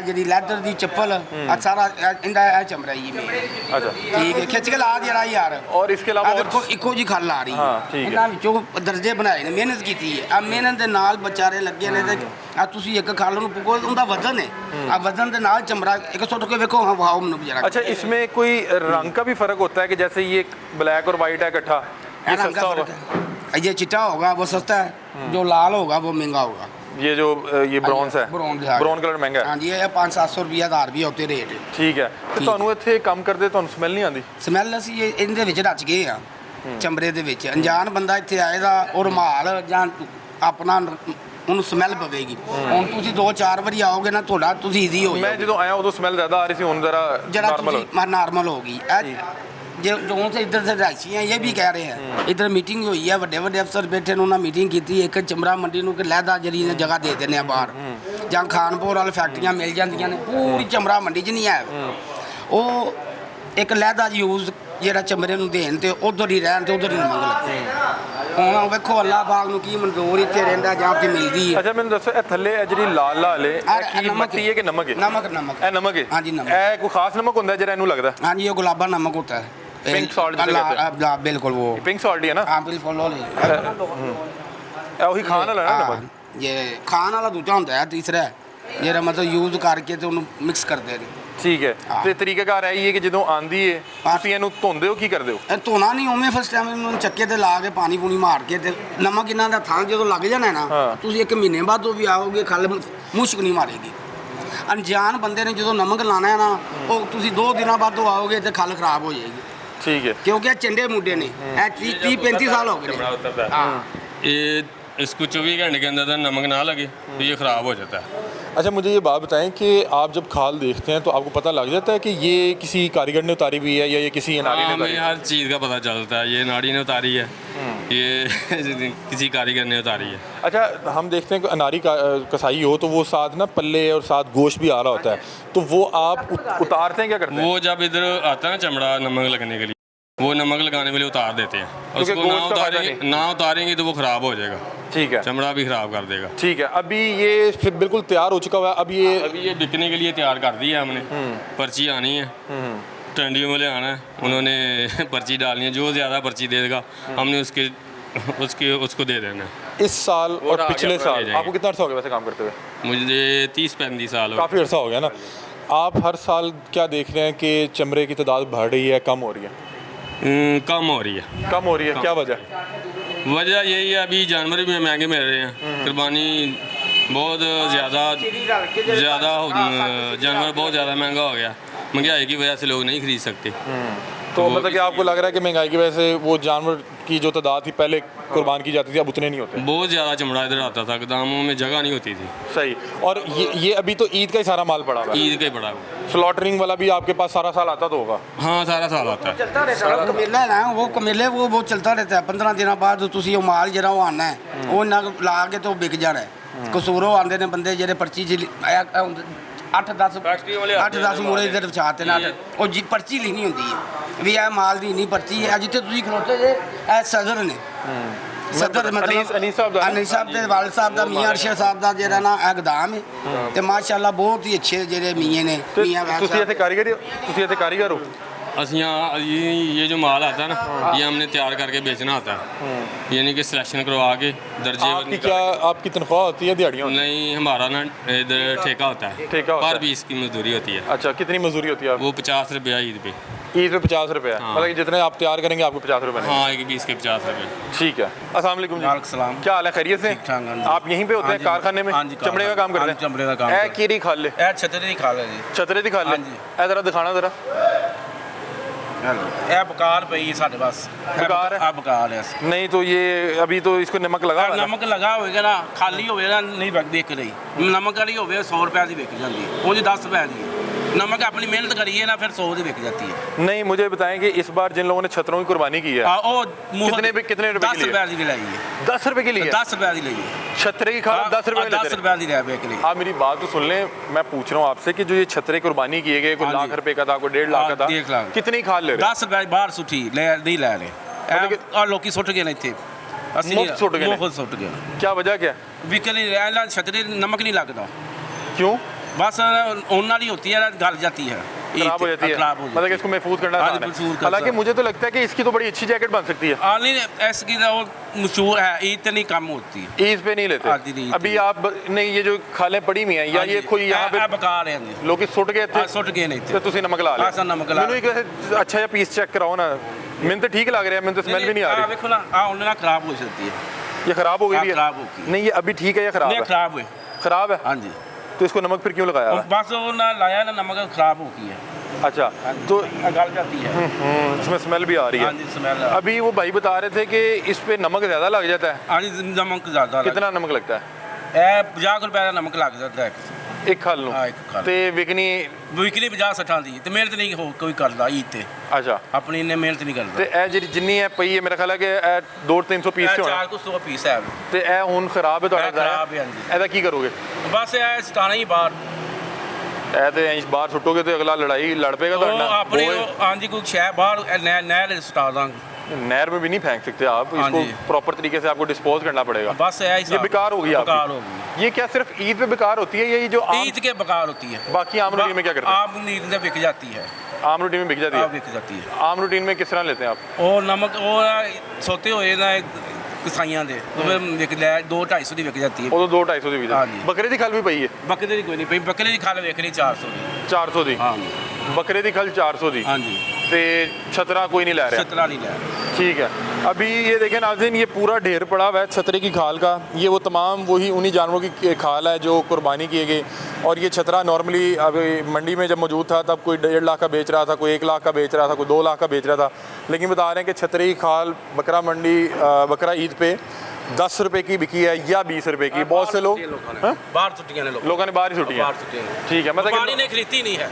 Speaker 2: जी लैदर दी चप्पल, सारा इंदा चमड़ा ही में।
Speaker 1: अच्छा
Speaker 2: ठीक है, खिंच के ला दिया यार।
Speaker 1: और इसके अलावा और
Speaker 2: देखो इको जी खल आ रही
Speaker 1: हाँ,
Speaker 2: है।
Speaker 1: ठीक है।
Speaker 2: ਇਹਨਾਂ ਵਿੱਚੋਂ ਦਰਜੇ ਬਣਾਏ ਨੇ, ਮਿਹਨਤ ਕੀਤੀ ਹੈ। ਆ ਮਿਹਨਤ ਦੇ ਨਾਲ ਵਿਚਾਰੇ ਲੱਗੇ ਨੇ ਤੇ ਆ ਤੁਸੀਂ ਇੱਕ ਖਲ ਨੂੰ ਪੁਗੋ, ਉਹਦਾ ਵਜ਼ਨ ਹੈ। ਆ ਵਜ਼ਨ ਦੇ ਨਾਲ ਚਮੜਾ ਇੱਕ ਸੁੱਟ ਕੇ ਵੇਖੋ। ਹਾਂ ਵਾਓ ਮੈਨੂੰ ਜਰਾ।
Speaker 1: अच्छा, इसमें कोई रंग का भी फ़र्क होता है कि जैसे ये ब्लैक और वाइट है इकट्ठा, ये
Speaker 2: रंग का
Speaker 1: सस्ता
Speaker 2: फर्क
Speaker 1: होगा,
Speaker 2: है। ये चिट्टा होगा वो सस्ता है, जो लाल होगा वो महंगा होगा।
Speaker 1: ये जो ये ब्रॉन्ज है, ब्राउन कलर महंगा है।
Speaker 2: हाँ जी, ये 500-700 रुपया 1000 भी होते रेट।
Speaker 1: ठीक है। ਤੇ ਤੁਹਾਨੂੰ ਇੱਥੇ ਕੰਮ ਕਰਦੇ ਤੁਹਾਨੂੰ ਸਮੈਲ ਨਹੀਂ ਆਉਂਦੀ?
Speaker 2: ਸਮੈਲ ਅਸੀਂ ਇਹਦੇ ਵਿੱਚ ਰਚ ਗਏ ਆ, ਚਮੜੇ ਦੇ ਵਿੱਚ। ਅਣਜਾਣ ਬੰਦਾ ਇੱਥੇ ਆਏਗਾ ਉਹ ਰੁਮਾਲ ਜਾਂ ਆਪਣਾ ਉਹਨੂੰ ਸਮੈਲ ਪਵੇਗੀ। ਹੁਣ ਤੁਸੀਂ 2-4 ਵਾਰੀ ਆਓਗੇ ਨਾ, ਤੁਹਾਡਾ ਤੁਸੀਂ ਈਜ਼ੀ ਹੋ
Speaker 1: ਮੈਂ
Speaker 2: ਜਾਓਗੇ।
Speaker 1: ਜਦੋਂ ਆਇਆ ਉਦੋਂ ਸਮੈਲ ਜ਼ਿਆਦਾ ਆ ਰਹੀ ਸੀ, ਹੁਣ ਜ਼ਰਾ
Speaker 2: जरा
Speaker 1: ਨਾਰਮਲ
Speaker 2: नॉर्मल होगी। जो से इधर से राशि हैं ये भी कह रहे हैं, इधर मीटिंग हुई है, बड़े बड़े अफसर बैठे ने, उन्होंने मीटिंग की थी। एक चमड़ा मंडी ਨੂੰ ਕਿ ਲਹਿਦਾ ਜਿਹੜੀ ਨੇ ਜਗ੍ਹਾ ਦੇ ਦਿੰਦੇ ਆ ਬਾਹਰ, ਜਾਂ ਖਾਨਪੁਰ ਵਾਲ ਫੈਕਟਰੀਆਂ ਮਿਲ ਜਾਂਦੀਆਂ ਨੇ, ਪੂਰੀ ਚਮੜਾ ਮੰਡੀ 'ਚ ਨਹੀਂ ਹੈ। ਉਹ ਇੱਕ ਲਹਿਦਾ ਯੂਜ਼ ਜਿਹੜਾ ਚਮੜੇ ਨੂੰ ਦੇਣ ਤੇ ਉਧਰ ਹੀ ਰਹਿਣ ਤੇ ਉਧਰ ਹੀ ਮੰਗ ਲੱਗੇ। ਹੁਣ ਵੇਖੋ ਅੱਲਾ ਬਾਗ ਨੂੰ ਕੀ ਮਨਜ਼ੂਰ ਇੱਥੇ ਰਹਿੰਦਾ ਜਾਂ ਉੱਥੇ ਮਿਲਦੀ ਹੈ।
Speaker 1: ਅੱਛਾ ਮੈਨੂੰ ਦੱਸੋ, ਇਹ ਥੱਲੇ ਇਹ ਜਿਹੜੀ ਲਾਲ ਲਾਲ ਹੈ, ਇਹ ਕੀ ਮੱਟੀ ਹੈ ਕਿ ਨਮਕ ਹੈ?
Speaker 2: ਨਮਕ
Speaker 1: ਇਹ ਨਮਕ ਹੈ?
Speaker 2: ਹਾਂਜੀ ਨਮਕ।
Speaker 1: ਇਹ ਕੋਈ ਖਾਸ ਨਮਕ ਹੁੰਦਾ ਜਿਹੜਾ ਇਹਨੂੰ ਲੱਗਦਾ?
Speaker 2: हाँ जी, ये गुलाबा नमक होता है।
Speaker 1: पिंक सॉल्ट जिसे कहते हैं।
Speaker 2: बिल्कुल वो
Speaker 1: ਪਿੰਕ ਸਾਲਟ ਹੀ ਹੈ ਨਾ?
Speaker 2: हाँ बिल्कुल लो ले।
Speaker 1: ਇਹ ਉਹੀ ਖਾਣ ਵਾਲਾ ਨਾ ਨਮਕ?
Speaker 2: ये खान वाला दूजा होता है, तीसरा ਜਿਹੜਾ ਮਤਲਬ ਯੂਜ਼ ਕਰਕੇ ਤੇ ਉਹਨੂੰ ਮਿਕਸ ਕਰਦੇ ਨੇ।
Speaker 1: ਠੀਕ ਹੈ।
Speaker 2: ਹਾਂ।
Speaker 1: ਤੇ ਤਰੀਕਾਕਾਰ ਇਹ ਹੀ ਹੈ ਕਿ ਜਦੋਂ ਆਂਦੀ ਹੈ ਤੁਸੀਂ ਇਹਨੂੰ ਧੋਂਦੇ ਹੋ, ਕੀ ਕਰਦੇ ਹੋ?
Speaker 2: ਇਹ ਧੋਣਾ ਨਹੀਂ, ਉਵੇਂ ਫਸਟ ਟਾਈਮ ਇਹਨੂੰ ਚੱਕੇ ਤੇ ਲਾ ਕੇ ਪਾਣੀ ਪੂਣੀ ਮਾਰ ਕੇ ਤੇ ਨਮਕ ਇਹਨਾਂ ਦਾ ਥਾਂ ਜਦੋਂ ਲੱਗ ਜਾਣਾ ਨਾ,
Speaker 1: ਹਾਂ।
Speaker 2: ਤੁਸੀਂ 1 ਮਹੀਨੇ ਬਾਅਦ ਉਹ ਵੀ ਆਓਗੇ, ਖਲ ਮੁਸ਼ਕ ਨਹੀਂ ਮਾਰੇਗੀ। ਅਣਜਾਣ ਬੰਦੇ ਨੇ ਜਦੋਂ ਨਮਕ ਲਾਣਾ ਹੈ ਨਾ, ਉਹ ਤੁਸੀਂ 2 ਦਿਨਾਂ ਬਾਅਦ ਉਹ ਆਓਗੇ ਤੇ ਖਲ ਖਰਾਬ ਹੋ ਜਾਏਗੀ।
Speaker 1: ਠੀਕ ਹੈ।
Speaker 2: ਕਿਉਂਕਿ ਇਹ ਚੰਡੇ ਮੁੰਡੇ ਨੇ, ਇਹ 30-35 साल हो गए ने। हाँ,
Speaker 3: ये इसको 24 घंटे के अंदर नमक ना लगे तो ये ख़राब हो जाता है।
Speaker 1: अच्छा मुझे ये बात बताएं कि आप जब खाल देखते हैं तो आपको पता लग जाता है कि ये किसी कारीगर ने उतारी हुई है या ये किसी नारी ने
Speaker 3: हाँ,
Speaker 1: उतारी
Speaker 3: हमें
Speaker 1: है?
Speaker 3: हर चीज़ का पता चलता है। ये नाड़ी ने उतारी है, ये किसी कारीगर ने उतारी है।
Speaker 1: अच्छा हम देखते हैं कि अनारी का कसाई हो तो वो साथ ना पल्ले और साथ गोश्त भी आ रहा होता है, तो वो आप उतारते हैं, क्या करते हैं?
Speaker 3: वो जब इधर आता है ना चमड़ा नमक लगने के लिए, वो नमक लगाने के लिए उतार देते हैं।
Speaker 1: क्योंकि
Speaker 3: उसको
Speaker 1: गोश्त का फायदा
Speaker 3: ना उतारेंगे तो वो ख़राब हो जाएगा,
Speaker 1: ठीक है।
Speaker 3: चमड़ा भी ख़राब कर देगा।
Speaker 1: ठीक है। अभी ये फिर बिल्कुल तैयार हो चुका हुआ है, अब ये
Speaker 3: अभी ये बिकने के लिए तैयार कर दिया हमने। पर्ची आनी है, टंडियों में ले आना है, उन्होंने पर्ची डालनी है। जो ज़्यादा पर्ची देगा हमने उसको दे देना है।
Speaker 1: इस साल
Speaker 3: वो
Speaker 1: और
Speaker 3: आगे
Speaker 1: पिछले
Speaker 3: अपना ले
Speaker 1: साल
Speaker 3: जाएंगे।
Speaker 1: आपको कितना अर्सा हो गया वैसे काम करते हुए?
Speaker 3: मुझे 30-35 साल हो गए।
Speaker 1: काफ़ी अर्सा हो गया ना। आप हर साल क्या देख रहे हैं कि चमड़े की तादाद बढ़ रही है, कम हो रही है?
Speaker 3: कम हो रही है।
Speaker 1: कम हो रही है, क्या वजह?
Speaker 3: वजह यही है, अभी जानवर भी महंगे मिल रहे हैं, कुर्बानी बहुत ज़्यादा जानवर बहुत ज़्यादा महंगा हो गया। महंगाई की वजह से लोग नहीं खरीद सकते।
Speaker 1: तो मतलब कि आपको लग रहा है कि महंगाई की वजह से वो जानवर की जो तादाद थी पहले कुर्बान की जाती थी अब उतने नहीं होते?
Speaker 3: बहुत ज़्यादा चमड़ा इधर आता था, गोदामों में जगह नहीं होती थी।
Speaker 1: सही। और ये अभी तो ईद का ही सारा माल पड़ा हुआ है।
Speaker 3: ईद का ही पड़ा हुआ।
Speaker 1: स्लॉटरिंग वाला भी आपके पास सारा साल आता तो होगा?
Speaker 3: हाँ, सारा साल आता है।
Speaker 2: चलता रहता है कमेला है ना, वो कमेले वो चलता रहता है। 15 दिनों बाद ਤੁਸੀਂ ਉਹ ਮਾਲ ਜਿਹੜਾ ਉਹ ਆਣਾ ਹੈ, ਉਹ ਨਾ ਲਾ ਕੇ ਤੇ ਉਹ ਵਿਕ ਜਾਣਾ ਹੈ। ਕਸੂਰੋਂ ਆਉਂਦੇ ਨੇ ਬੰਦੇ ਜਿਹੜੇ ਪਰਚੀ 'ਚ 8-10 ਮੂਰੇ ਇੱਧਰ ਵਿਛਾਤੇ ਨਾ, ਉਹ ਜੀ ਪਰਚੀ ਲਿਖਣੀ ਹੁੰਦੀ ਹੈ ਵੀ ਇਹ ਮਾਲ ਦੀ ਨਹੀਂ ਪਰਚੀ ਹੈ। ਜਿੱਥੇ ਤੁਸੀਂ ਖਲੋਤੇ ਜੇ ਇਹ ਸਦਰ ਨੇ, ਸਦਰ ਮਤਲਬ
Speaker 1: ਅਨੀਸ ਸਾਹਿਬ ਦਾ?
Speaker 2: ਅਨੀਸ ਸਾਹਿਬ ਦੇ ਵਾਲਦ ਸਾਹਿਬ ਦਾ, ਮੀਆਂ ਅਰਸ਼ਦ ਸਾਹਿਬ ਦਾ ਜਿਹੜਾ ਨਾ ਇਹ ਗੋਦਾਮ ਹੈ। ਤੇ ਮਾਸ਼ਾਅੱਲਾ ਬਹੁਤ ਹੀ ਅੱਛੇ ਜਿਹੜੇ ਮੀਆਂ ਨੇ, ਮੀਆਂ ਵਾਲਦ
Speaker 1: ਤੁਸੀਂ ਇੱਥੇ ਕਾਰੀਗਰ ਹੋ? ਤੁਸੀਂ ਇੱਥੇ ਕਾਰੀਗਰ ਹੋ?
Speaker 3: असं यहाँ ये जो माल आता है ना, ये हमने तैयार करके बेचना होता है, यानी कि सिलेक्शन करवा के दर्जे
Speaker 1: आपकी क्या आपकी तनख्वाह होती है, दिहाड़ियाँ होती
Speaker 3: नहीं, हमारा ना इधर ठेका होता है,
Speaker 1: ठेका होता
Speaker 3: पर
Speaker 1: है।
Speaker 3: भी इसकी मजदूरी होती है।
Speaker 1: है? अच्छा, कितनी मजदूरी होती है आप?
Speaker 3: वो 50 रुपया ईद पे।
Speaker 1: ईद पे 50 रुपये,
Speaker 3: हाँ।
Speaker 1: मतलब कि जितने आप तैयार करेंगे आपको 50 रुपये नहीं?
Speaker 3: हाँ, एक 20 के 50 रुपये।
Speaker 1: ठीक है। अस्सलाम वालेकुम जी।
Speaker 4: वालेकुम सलाम।
Speaker 1: क्या हाल है, खैरियत से?
Speaker 4: ठीक-ठाक, हाँ जी।
Speaker 1: आप यहीं पे होते
Speaker 4: हाँ
Speaker 1: हैं
Speaker 4: जी।
Speaker 1: कारखाने में?
Speaker 4: हाँ जी,
Speaker 1: चमड़े का काम करते
Speaker 4: हाँ
Speaker 1: हैं?
Speaker 4: जी, चमड़े का काम
Speaker 1: ए
Speaker 4: करते हैं।
Speaker 1: कीरी खाल ले,
Speaker 4: ਇਹ ਛਤਰੀ ਦੀ ਖਾਲ ਹੈ ਜੀ।
Speaker 1: छतरे दी खाल ले।
Speaker 4: हाँ जी।
Speaker 1: ए जरा दिखाना जरा।
Speaker 4: ਇਹ ਬਕਾਰ ਪਈ ਸਾਡੇ ਪਾਸ।
Speaker 1: ਬਕਾਰ ਹੈ?
Speaker 4: ਆ ਬਕਾਰ ਹੈ।
Speaker 1: नहीं तो ये अभी तो इसको नमक लगा हुआ है।
Speaker 4: ਨਮਕ ਲਗਾ ਹੋਵੇਗਾ ਨਾ, ਖਾਲੀ ਹੋਵੇ ਨਾ, ਨਹੀਂ ਵਿਕ ਰਹੀ। ਨਮਕ ਵਾਲੀ ਹੋਵੇ 100 ਰੁਪਏ ਦੀ ਵਿਕ ਜਾਂਦੀ ਹੈ, ਉਹ 10 ਰੁਪਏ ਦੀ ਹੈ। नमक अपनी मेहनत करिए ना, फिर 100 की बिक जाती है।
Speaker 1: नहीं, मुझे बताएं कि इस बार जिन लोगों ने छतरों की कुर्बानी की है, कितने रुपए की
Speaker 4: 10
Speaker 1: ली है?
Speaker 4: रुपए की लाई है।
Speaker 1: 10 रुपए की ली है?
Speaker 4: 10 रुपए की लाई है।
Speaker 1: छतरे की खाल 10 रुपए लेते
Speaker 4: 10
Speaker 1: हैं?
Speaker 4: रुपए की लाई बिक रही।
Speaker 1: आप मेरी बात तो सुन लें, मैं पूछ रहा हूँ आपसे कि जो ये छतरे कुर्बानी किए गए, कोई
Speaker 4: हाँ
Speaker 1: लाख
Speaker 4: जी।
Speaker 1: रुपए का था, कोई 1.5 लाख का था,
Speaker 4: 1.5 लाख।
Speaker 1: कितनी खाल ले रहे
Speaker 4: 10 रुपए बाहर सुठी ले नहीं ले रहे।
Speaker 1: मतलब
Speaker 4: ਆ ਲੋਕੀ ਸੁੱਟ ਗਏ ਨੇ ਇੱਥੇ। ਅਸੀਂ
Speaker 1: ਮੁਫ਼ਤ ਸੁੱਟ ਗਏ ਨੇ?
Speaker 4: ਮੁਫ਼ਤ ਸੁੱਟ ਗਏ ਨੇ।
Speaker 1: हैं? क्या वजह क्या है?
Speaker 4: ਵਿਕ ਨਹੀਂ ਰਿਹਾ, ਇਹਨਾਂ ਛਤਰੀ ਨਮਕ ਨਹੀਂ ਲੱਗਦਾ।
Speaker 1: क्यों
Speaker 4: बस ਉਹਨਾਂ ਦੀ होती है, गल जाती है,
Speaker 1: खराब हो जाती है?
Speaker 4: खराब हो
Speaker 1: मतलब कि
Speaker 4: जाती है।
Speaker 1: इसको महफूज करना
Speaker 4: हाँ जी,
Speaker 1: आसान है।
Speaker 4: महफूज करना
Speaker 1: हालांकि
Speaker 4: आसान।
Speaker 1: मुझे तो लगता है कि इसकी तो बड़ी अच्छी जैकेट बन सकती है।
Speaker 4: नहीं, इसकी तो मशहूर है, इतनी कम होती है।
Speaker 1: ईद पे नहीं लेते?
Speaker 4: हाँ जी, नहीं,
Speaker 1: अभी
Speaker 4: नहीं।
Speaker 1: आप नहीं, ये जो खालें पड़ी हुई हैं या
Speaker 4: हाँ
Speaker 1: ये
Speaker 4: जी,
Speaker 1: कोई यहाँ पे
Speaker 4: ਬਕਾਰ ਹੈ ਜੀ।
Speaker 1: लोग सुट गए थे?
Speaker 4: ਸੁੱਟ ਗਏ ਨੇ
Speaker 1: ਤੇ
Speaker 4: ਇੱਥੇ।
Speaker 1: ਤੁਸੀਂ ਨਮਕ ਲਾ ਲਿਆ?
Speaker 4: ਹਾਂ, ਨਮਕ ਲਾ
Speaker 1: ਮੈਨੂੰ ਇੱਕ ਵੈਸੇ ਅੱਛਾ ਜਿਹਾ ਪੀਸ ਚੈੱਕ ਕਰਾਓ ਨਾ, ਮੈਨੂੰ ਤਾਂ ਠੀਕ लग रहा है, ਮੈਨੂੰ ਤਾਂ स्मेल भी नहीं आ रही।
Speaker 4: ਵੇਖੋ ਨਾ, ਆ ਉਹਨਾਂ ਨਾਲ ਖਰਾਬ ਹੋ सकती है।
Speaker 1: ये खराब हो गई
Speaker 4: हाँ,
Speaker 1: भी है?
Speaker 4: खराब हो गई।
Speaker 1: नहीं, ये अभी ठीक है या खराब
Speaker 4: नहीं,
Speaker 1: है?
Speaker 4: खराब हुए।
Speaker 1: खराब है?
Speaker 4: हाँ जी।
Speaker 1: तो इसको नमक फिर क्यों लगाया हुआ है?
Speaker 4: बस वो ना लाया ना, नमक खराब हो गई है।
Speaker 1: अच्छा,
Speaker 4: तो
Speaker 1: तो
Speaker 4: गल जाती है।
Speaker 1: इसमें स्मेल भी आ रही
Speaker 4: हाँ
Speaker 1: है।
Speaker 4: जी, स्मेल।
Speaker 1: अभी वो भाई बता रहे थे कि इस पे नमक ज़्यादा लग जाता है।
Speaker 4: हाँ जी, नमक ज़्यादा।
Speaker 1: कितना नमक लगता है?
Speaker 4: ਇਹ 50 ਰੁਪਏ ਦਾ ਨਮਕ ਲੱਗ ਜਾਂਦਾ ਹੈ।
Speaker 1: एक खाल लूँ?
Speaker 4: हाँ, एक खाल।
Speaker 1: ते विकनी?
Speaker 4: ਵਿਕਲੀ 50-60 ਦੀ ਤੇ ਮਿਹਨਤ ਨਹੀਂ ਕੋਈ ਕਰਦਾ ਈਦ ਤੇ।
Speaker 1: अच्छा,
Speaker 4: ਆਪਣੀ ਨੇ ਮਿਹਨਤ ਨਹੀਂ ਕਰਦਾ।
Speaker 1: ਤੇ ਇਹ ਜਿਹੜੀ ਜਿੰਨੀ ਹੈ ਪਈ ਹੈ, ਮੇਰਾ ਖਿਆਲ ਹੈ ਕਿ 200-300 ਪੀਸ
Speaker 4: ਇਹ
Speaker 1: ਤੇ ਹੋਣਾ।
Speaker 4: 400 ਪੀਸ ਹੈ।
Speaker 1: ਤੇ ਇਹ ਹੁਣ ਖਰਾਬ ਹੈ ਤੁਹਾਡਾ?
Speaker 4: ਇਹ ਖਰਾਬ ਹੈ, ਹਾਂਜੀ।
Speaker 1: ਇਹਦਾ ਕੀ ਕਰੋਗੇ?
Speaker 4: ਬਸ ਇਹ ਸਟਾਣਾ ਹੀ ਬਾਹਰ।
Speaker 1: ਇਹ ਤੇ ਐਂ ਬਾਹਰ ਸੁੱਟੋਗੇ ਤੇ ਅਗਲਾ ਲੜਾਈ ਲੜ ਪਏਗਾ ਤੁਹਾਡੇ
Speaker 4: ਉਹ
Speaker 1: ਨਾਲ।
Speaker 4: ਆਪਣੇ
Speaker 1: वो-
Speaker 4: ਹਾਂਜੀ ਕੋਈ ਸ਼ਹਿਰ ਬਾਹਰ ਨਹਿਰ ਸਟਾ ਦਾਂਗੇ।
Speaker 1: नहर में भी नहीं फेंक सकते आप,
Speaker 4: हाँ
Speaker 1: इसको
Speaker 4: जी।
Speaker 1: प्रॉपर तरीके से आपको डिस्पोज करना पड़ेगा।
Speaker 4: बस
Speaker 1: ये बेकार हो गई आपकी।
Speaker 4: बेकार हो गई।
Speaker 1: ये क्या सिर्फ ईद पे बेकार होती है या ये जो आम
Speaker 4: ईद के बेकार होती है।
Speaker 1: बाकी आम रूटीन में क्या करते हैं?
Speaker 4: आम नींद से बिक जाती है।
Speaker 1: आम रूटीन में बिक जाती है?
Speaker 4: बिक जाती है।
Speaker 1: आम रूटीन में किस तरह लेते हैं आप?
Speaker 4: और नमक और सोते हुए ना कसाइयां दे तो फिर विक ले 200-250 ਦੀ ਵਿਕ ਜਾਂਦੀ ਹੈ।
Speaker 1: वो तो 200-250 ਦੀ ਵੀ
Speaker 4: हाँ जी।
Speaker 1: बकरे ਦੀ खल भी पई है?
Speaker 4: ਬੱਕਰੇ ਦੀ ਕੋਈ ਨਹੀਂ ਪਈ, ਬੱਕਰੇ ਦੀ ਖਲ ਵੇਖ ਲਈ 400 ਦੀ।
Speaker 1: 400 ਦੀ?
Speaker 4: ਹਾਂ ਜੀ।
Speaker 1: बकरे ਦੀ खल 400 ਦੀ?
Speaker 4: हाँ जी।
Speaker 1: ਤੇ छतरा कोई नहीं ला रहा?
Speaker 4: 17 नहीं ले रहे।
Speaker 1: ठीक है। अभी ये देखें नाज़रीन, ये पूरा ढेर पड़ा हुआ है छतरे की खाल का। ये वो तमाम वही उन्हीं जानवरों की खाल है जो कुर्बानी किए गए। और ये छतरा नॉर्मली अभी मंडी में जब मौजूद था तब कोई 1.5 लाख का बेच रहा था, कोई 1 लाख का बेच रहा था, कोई 2 लाख का बेच रहा था। लेकिन बता रहे हैं कि छतरे की खाल बकरा मंडी बकरा ईद पे 10 रुपए की बिकी है या 20 रुपए की। बहुत से लोग हाँ?
Speaker 4: बाहर छुट्टियां ने
Speaker 1: लोगों ने बाहर ही छुट्टी
Speaker 4: बाहर
Speaker 1: है।
Speaker 4: छुट्टियां ने।
Speaker 1: ठीक है,
Speaker 4: व्यापारी
Speaker 1: मतलब
Speaker 4: ने खरीदी नहीं है।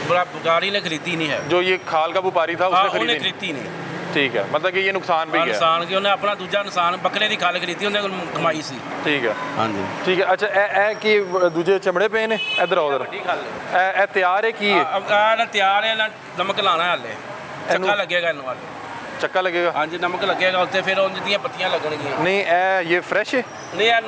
Speaker 4: बड़ा व्यापारी ने खरीदी नहीं है।
Speaker 1: जो ये खाल का व्यापारी था
Speaker 4: हाँ,
Speaker 1: उसने
Speaker 4: उन्हें
Speaker 1: खरीदी?
Speaker 4: खरीदी नहीं।
Speaker 1: ठीक है, मतलब कि ये नुकसान भी है।
Speaker 4: ਨੁਕਸਾਨ ਕਿ ਉਹਨੇ ਆਪਣਾ ਦੂਜਾ ਨੁਕਸਾਨ ਬੱਕਰੇ ਦੀ ਖਲ ਖਰੀਦੀ, ਉਹਨੇ ਕਮਾਈ ਸੀ।
Speaker 1: ठीक है,
Speaker 4: ਹਾਂਜੀ।
Speaker 1: ठीक है। अच्छा, ए की दूजे चमड़े पे ने इधर उधर
Speaker 4: ਵੱਡੀ ਖਲ
Speaker 1: ए ਤਿਆਰ ਹੈ ਕੀ ਹੈ?
Speaker 4: ਆ ਨਾ ਤਿਆਰ ਹੈ ਨਾ, ਨਮਕ ਲਾਣਾ ਹਾਲੇ, ਚੱਕਾ ਲੱਗੇਗਾ ਇਹਨੂੰ ਹਾਲੇ।
Speaker 1: ਚੱਕਾ ਲੱਗੇਗਾ?
Speaker 4: ਹਾਂਜੀ, ਨਮਕ ਲੱਗੇਗਾ ਉੱਤੇ, ਫਿਰ ਉਂਝ ਦੀਆਂ ਪੱਤੀਆਂ ਲੱਗਣਗੀਆਂ।
Speaker 1: नहीं ए ये फ्रेश है?
Speaker 4: ਨਹੀਂ ਇਹ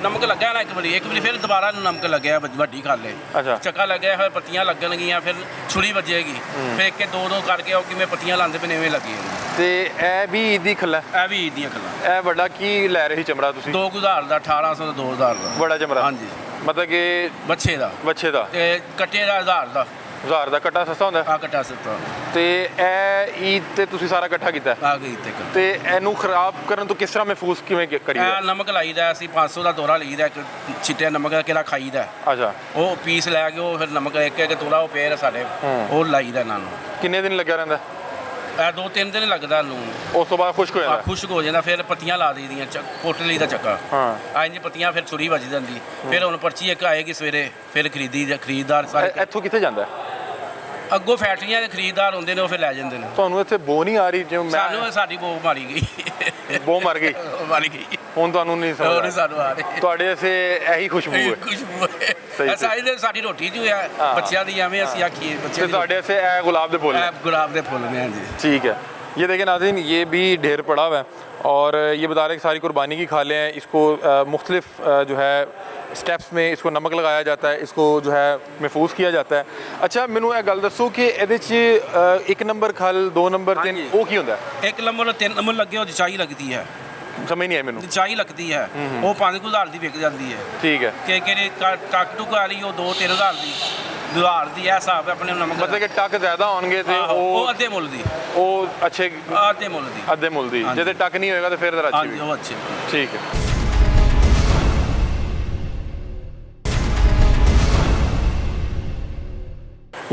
Speaker 4: ਨਮਕ ਲੱਗਾ ਨਾ ਇੱਕ ਵਾਰੀ ਫਿਰ ਦੁਬਾਰਾ ਨਮਕ ਲੱਗਿਆ ਵੱਡੀ ਖਾਲੇ।
Speaker 1: ਅੱਛਾ।
Speaker 4: ਚੱਕਾ ਲੱਗਿਆ, ਫਿਰ ਪੱਤੀਆਂ ਲੱਗਣਗੀਆਂ, ਫਿਰ ਛੁਰੀ ਵੱਜੇਗੀ, ਫਿਰ ਇੱਕ ਦੋ ਦੋ ਕਰਕੇ ਉਹ ਕਿਵੇਂ ਪੱਤੀਆਂ ਲਾਉਂਦੇ ਪਏ ਨੇ ਐਵੇਂ ਲੱਗੇਗੀ।
Speaker 1: ਤੇ ਇਹ ਵੀ ਈਦ ਦੀ ਖੱਲਾ?
Speaker 4: ਇਹ ਵੀ ਈਦ ਦੀਆਂ ਖੱਲਾਂ।
Speaker 1: ਇਹ ਵੱਡਾ ਕੀ ਲੈ ਰਹੇ ਸੀ ਚਮੜਾ ਤੁਸੀਂ?
Speaker 4: 2000 ਦਾ, 1800 ਦਾ, 2000 ਦਾ
Speaker 1: ਬੜਾ ਚਮੜਾ?
Speaker 4: ਹਾਂਜੀ।
Speaker 1: ਮਤਲਬ ਕਿ
Speaker 4: ਬੱਚੇ ਦਾ
Speaker 1: ਬੱਚੇ ਦਾ
Speaker 4: ਤੇ ਕੱਟੇ ਦਾ 1000 ਦਾ।
Speaker 1: 1000 ਦਾ ਕੱਟਾ ਸਸਤਾ ਹੁੰਦਾ?
Speaker 4: ਆ ਕੱਟਾ ਸੱਤਾ
Speaker 1: ਤੇ ਇਹ ਈਦ ਤੇ ਤੁਸੀਂ ਸਾਰਾ ਇਕੱਠਾ ਕੀਤਾ?
Speaker 4: ਆ ਗਈ ਤੇ
Speaker 1: ਤੇ ਇਹਨੂੰ ਖਰਾਬ ਕਰਨ ਤੋਂ ਕਿਸ ਤਰ੍ਹਾਂ ਮਹਿਫੂਜ਼ ਕਿਵੇਂ ਕਰੀਦਾ?
Speaker 4: ਇਹ ਨਮਕ ਲਾਈਦਾ, ਅਸੀਂ 500 ਦਾ ਤੋਰਾ ਲਈਦਾ, ਇੱਕ ਛਿੱਟੇ ਨਮਕ ਦਾ ਕਿਹੜਾ ਖਾਈਦਾ।
Speaker 1: ਅੱਛਾ,
Speaker 4: ਉਹ ਪੀਸ ਲੈ ਕੇ ਉਹ ਫਿਰ ਨਮਕ ਇੱਕ ਇੱਕ ਤੋਰਾ ਉਹ ਪੇਰ ਸਾਡੇ ਉਹ ਲਾਈਦਾ ਇਹਨਾਂ ਨੂੰ।
Speaker 1: ਕਿੰਨੇ ਦਿਨ ਲੱਗਿਆ ਰਹਿੰਦਾ?
Speaker 4: ਇਹ 2-3 ਦਿਨ ਲੱਗਦਾ ਇਹਨੂੰ।
Speaker 1: ਉਸ ਤੋਂ ਬਾਅਦ ਖੁਸ਼ਕ ਹੋ
Speaker 4: ਆ
Speaker 1: ਜਾਂਦਾ?
Speaker 4: ਖੁਸ਼ਕ ਹੋ ਜਾਂਦਾ, ਫਿਰ ਪੱਤੀਆਂ ਲਾ ਦਈਦੀਆਂ, ਪੁੱਟ ਲਈ ਦਾ ਚੱਕਾ।
Speaker 1: ਹਾਂ।
Speaker 4: ਆ ਇੰਜ ਪੱਤੀਆਂ ਫਿਰ ਛੁਰੀ ਵੱਜ ਜਾਂਦੀ, ਫਿਰ ਹੁਣ ਪਰਚੀ ਇੱਕ ਆਏਗੀ ਸਵੇਰੇ, ਫਿਰ ਖਰੀਦਦਾਰ ਸਾਰੇ
Speaker 1: ਇੱਥੋਂ ਕਿੱਥੇ ਜਾਂਦਾ ਹੈ?
Speaker 4: ਅੱਗੋਂ ਫੈਕਟਰੀਆਂ ਦੇ ਖਰੀਦਦਾਰ ਹੁੰਦੇ ਨੇ, ਉਹ ਫਿਰ ਲੈ ਜਾਂਦੇ ਨੇ।
Speaker 1: ਤੁਹਾਨੂੰ ਇੱਥੇ ਬੋ ਨਹੀਂ ਆ ਰਹੀ? ਜਿਵੇਂ
Speaker 4: ਸਾਨੂੰ ਸਾਡੀ ਬੋ ਮਾਰੀ ਗਈ।
Speaker 1: ਬੋ ਮਰ ਗਈ
Speaker 4: ਮਾਰੀ ਗਈ,
Speaker 1: ਹੁਣ ਤੁਹਾਨੂੰ ਨਹੀਂ
Speaker 4: ਉਹ ਨਹੀਂ
Speaker 1: ਸਮਝ
Speaker 4: ਸਾਨੂੰ ਆ ਰਹੀ।
Speaker 1: ਤੁਹਾਡੇ ਐਸੇ ਇਹੀ ਖੁਸ਼ਬੂ ਹੈ?
Speaker 4: ਖੁਸ਼ਬੂ
Speaker 1: ਸਹੀ।
Speaker 4: ਹੈ ਸਾਡੀ ਰੋਟੀ ਚ ਹੋਇਆ, ਬੱਚਿਆਂ ਦੀ ਐਵੇਂ ਅਸੀਂ ਆਖੀਏ
Speaker 1: ਤੇ
Speaker 4: ਬੱਚਿਆਂ ਦੀ
Speaker 1: ਤੁਹਾਡੇ ਐਸੇ ਇਹ ਗੁਲਾਬ ਦੇ ਫੁੱਲ ਨੇ?
Speaker 4: ਇਹ ਗੁਲਾਬ ਦੇ ਫੁੱਲ ਨੇ। ਹਾਂਜੀ।
Speaker 1: ਠੀਕ ਹੈ। ये देखें नाज़रीन, ये भी ढेर पड़ा हुआ है और ये बता रहे हैं कि सारी कुर्बानी की खालें हैं। इसको मुख्तलिफ जो है स्टेप्स में इसको नमक लगाया जाता है, इसको जो है महफूज किया जाता है। अच्छा मैनू ये गल दसो कि ਇਹਦੇ 'ਚ 1 नंबर खल 2 नंबर 3 ਉਹ ਕੀ ਹੁੰਦਾ ਹੈ?
Speaker 4: 1 ਨੰਬਰ 3 ਨੰਬਰ ਲੱਗੇ ਉਹਦੀ ਚਾਹੀ ਲੱਗਦੀ ਹੈ,
Speaker 1: ਸਮਝ ਨਹੀਂ ਆਈ ਮੈਨੂੰ।
Speaker 4: ਚਾਹੀ ਲੱਗਦੀ ਹੈ, ਉਹ 5,000 ਦੀ ਵਿਕ ਜਾਂਦੀ ਹੈ।
Speaker 1: ਠੀਕ ਹੈ,
Speaker 4: ਕਿ ਕਿਹੜੇ ਟੱਕ ਟੁਕ ਵਾਲੀ ਉਹ 2-3,000 ਦੀ 2,000 ਦੀ ਇਹ ਹਿਸਾਬ ਹੈ ਆਪਣੇ ਨਮਕ
Speaker 1: ਮਤਲਬ ਕਿ ਟੱਕ ਜ਼ਿਆਦਾ ਹੋਣਗੇ ਤੇ
Speaker 4: ਉਹ ਅੱਧੇ ਮੁੱਲ ਦੀ,
Speaker 1: ਉਹ ਅੱਛੇ
Speaker 4: ਅੱਧੇ ਮੁੱਲ ਦੀ,
Speaker 1: ਅੱਧੇ ਮੁੱਲ ਦੀ। ਜਿਹਦੇ ਟੱਕ ਨਹੀਂ ਹੋਏਗਾ ਤਾਂ ਫਿਰ ਜ਼ਰਾ ਅੱਛੀ
Speaker 4: ਹਾਂਜੀ ਉਹ ਅੱਛੇ।
Speaker 1: ठीक है।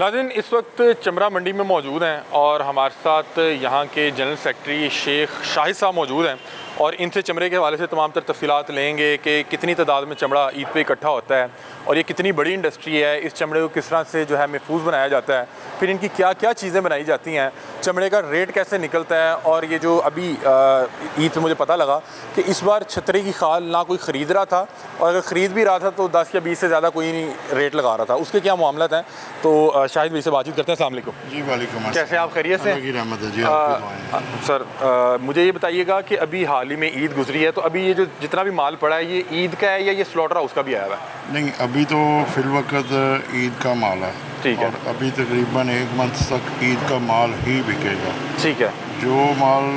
Speaker 1: नाज़रीन इस वक्त चमरा मंडी में मौजूद हैं और हमारे साथ यहाँ के जनरल सेक्रेटरी शेख शाहिद साहब मौजूद हैं और इनसे चमड़े के हवाले से तमाम तर तफसीलात लेंगे कि कितनी तादाद में चमड़ा ईद पे इकट्ठा होता है और ये कितनी बड़ी इंडस्ट्री है, इस चमड़े को किस तरह से जो है महफूज बनाया जाता है, फिर इनकी क्या क्या चीज़ें बनाई जाती हैं, चमड़े का रेट कैसे निकलता है। और ये जो अभी ईद पे मुझे पता लगा कि इस बार छतरी की खाल ना कोई ख़रीद रहा था और अगर ख़रीद भी रहा था तो 10 या 20 से ज़्यादा कोई नहीं रेट लगा रहा था। उसके क्या मामला हैं, तो शाहिद भाई से बातचीत करते हैं। अस्सलाम वालेकुम
Speaker 5: जी। वालेकुम।
Speaker 1: कैसे आप खैरियत से?
Speaker 5: रहमत है जी, आपकी दुआएं।
Speaker 1: सर मुझे ये बताइएगा कि अभी हाल ही में ईद गुजरी है, तो अभी ये जो जितना भी माल पड़ा है ये ईद का है या ये स्लॉटर हाउस का भी आया हुआ है?
Speaker 5: नहीं, अभी तो फिलवक्त ईद का माल है।
Speaker 1: ठीक है।
Speaker 5: और अभी तकरीबन 1 मंथ तक ईद का माल ही बिकेगा।
Speaker 1: ठीक है।
Speaker 5: जो माल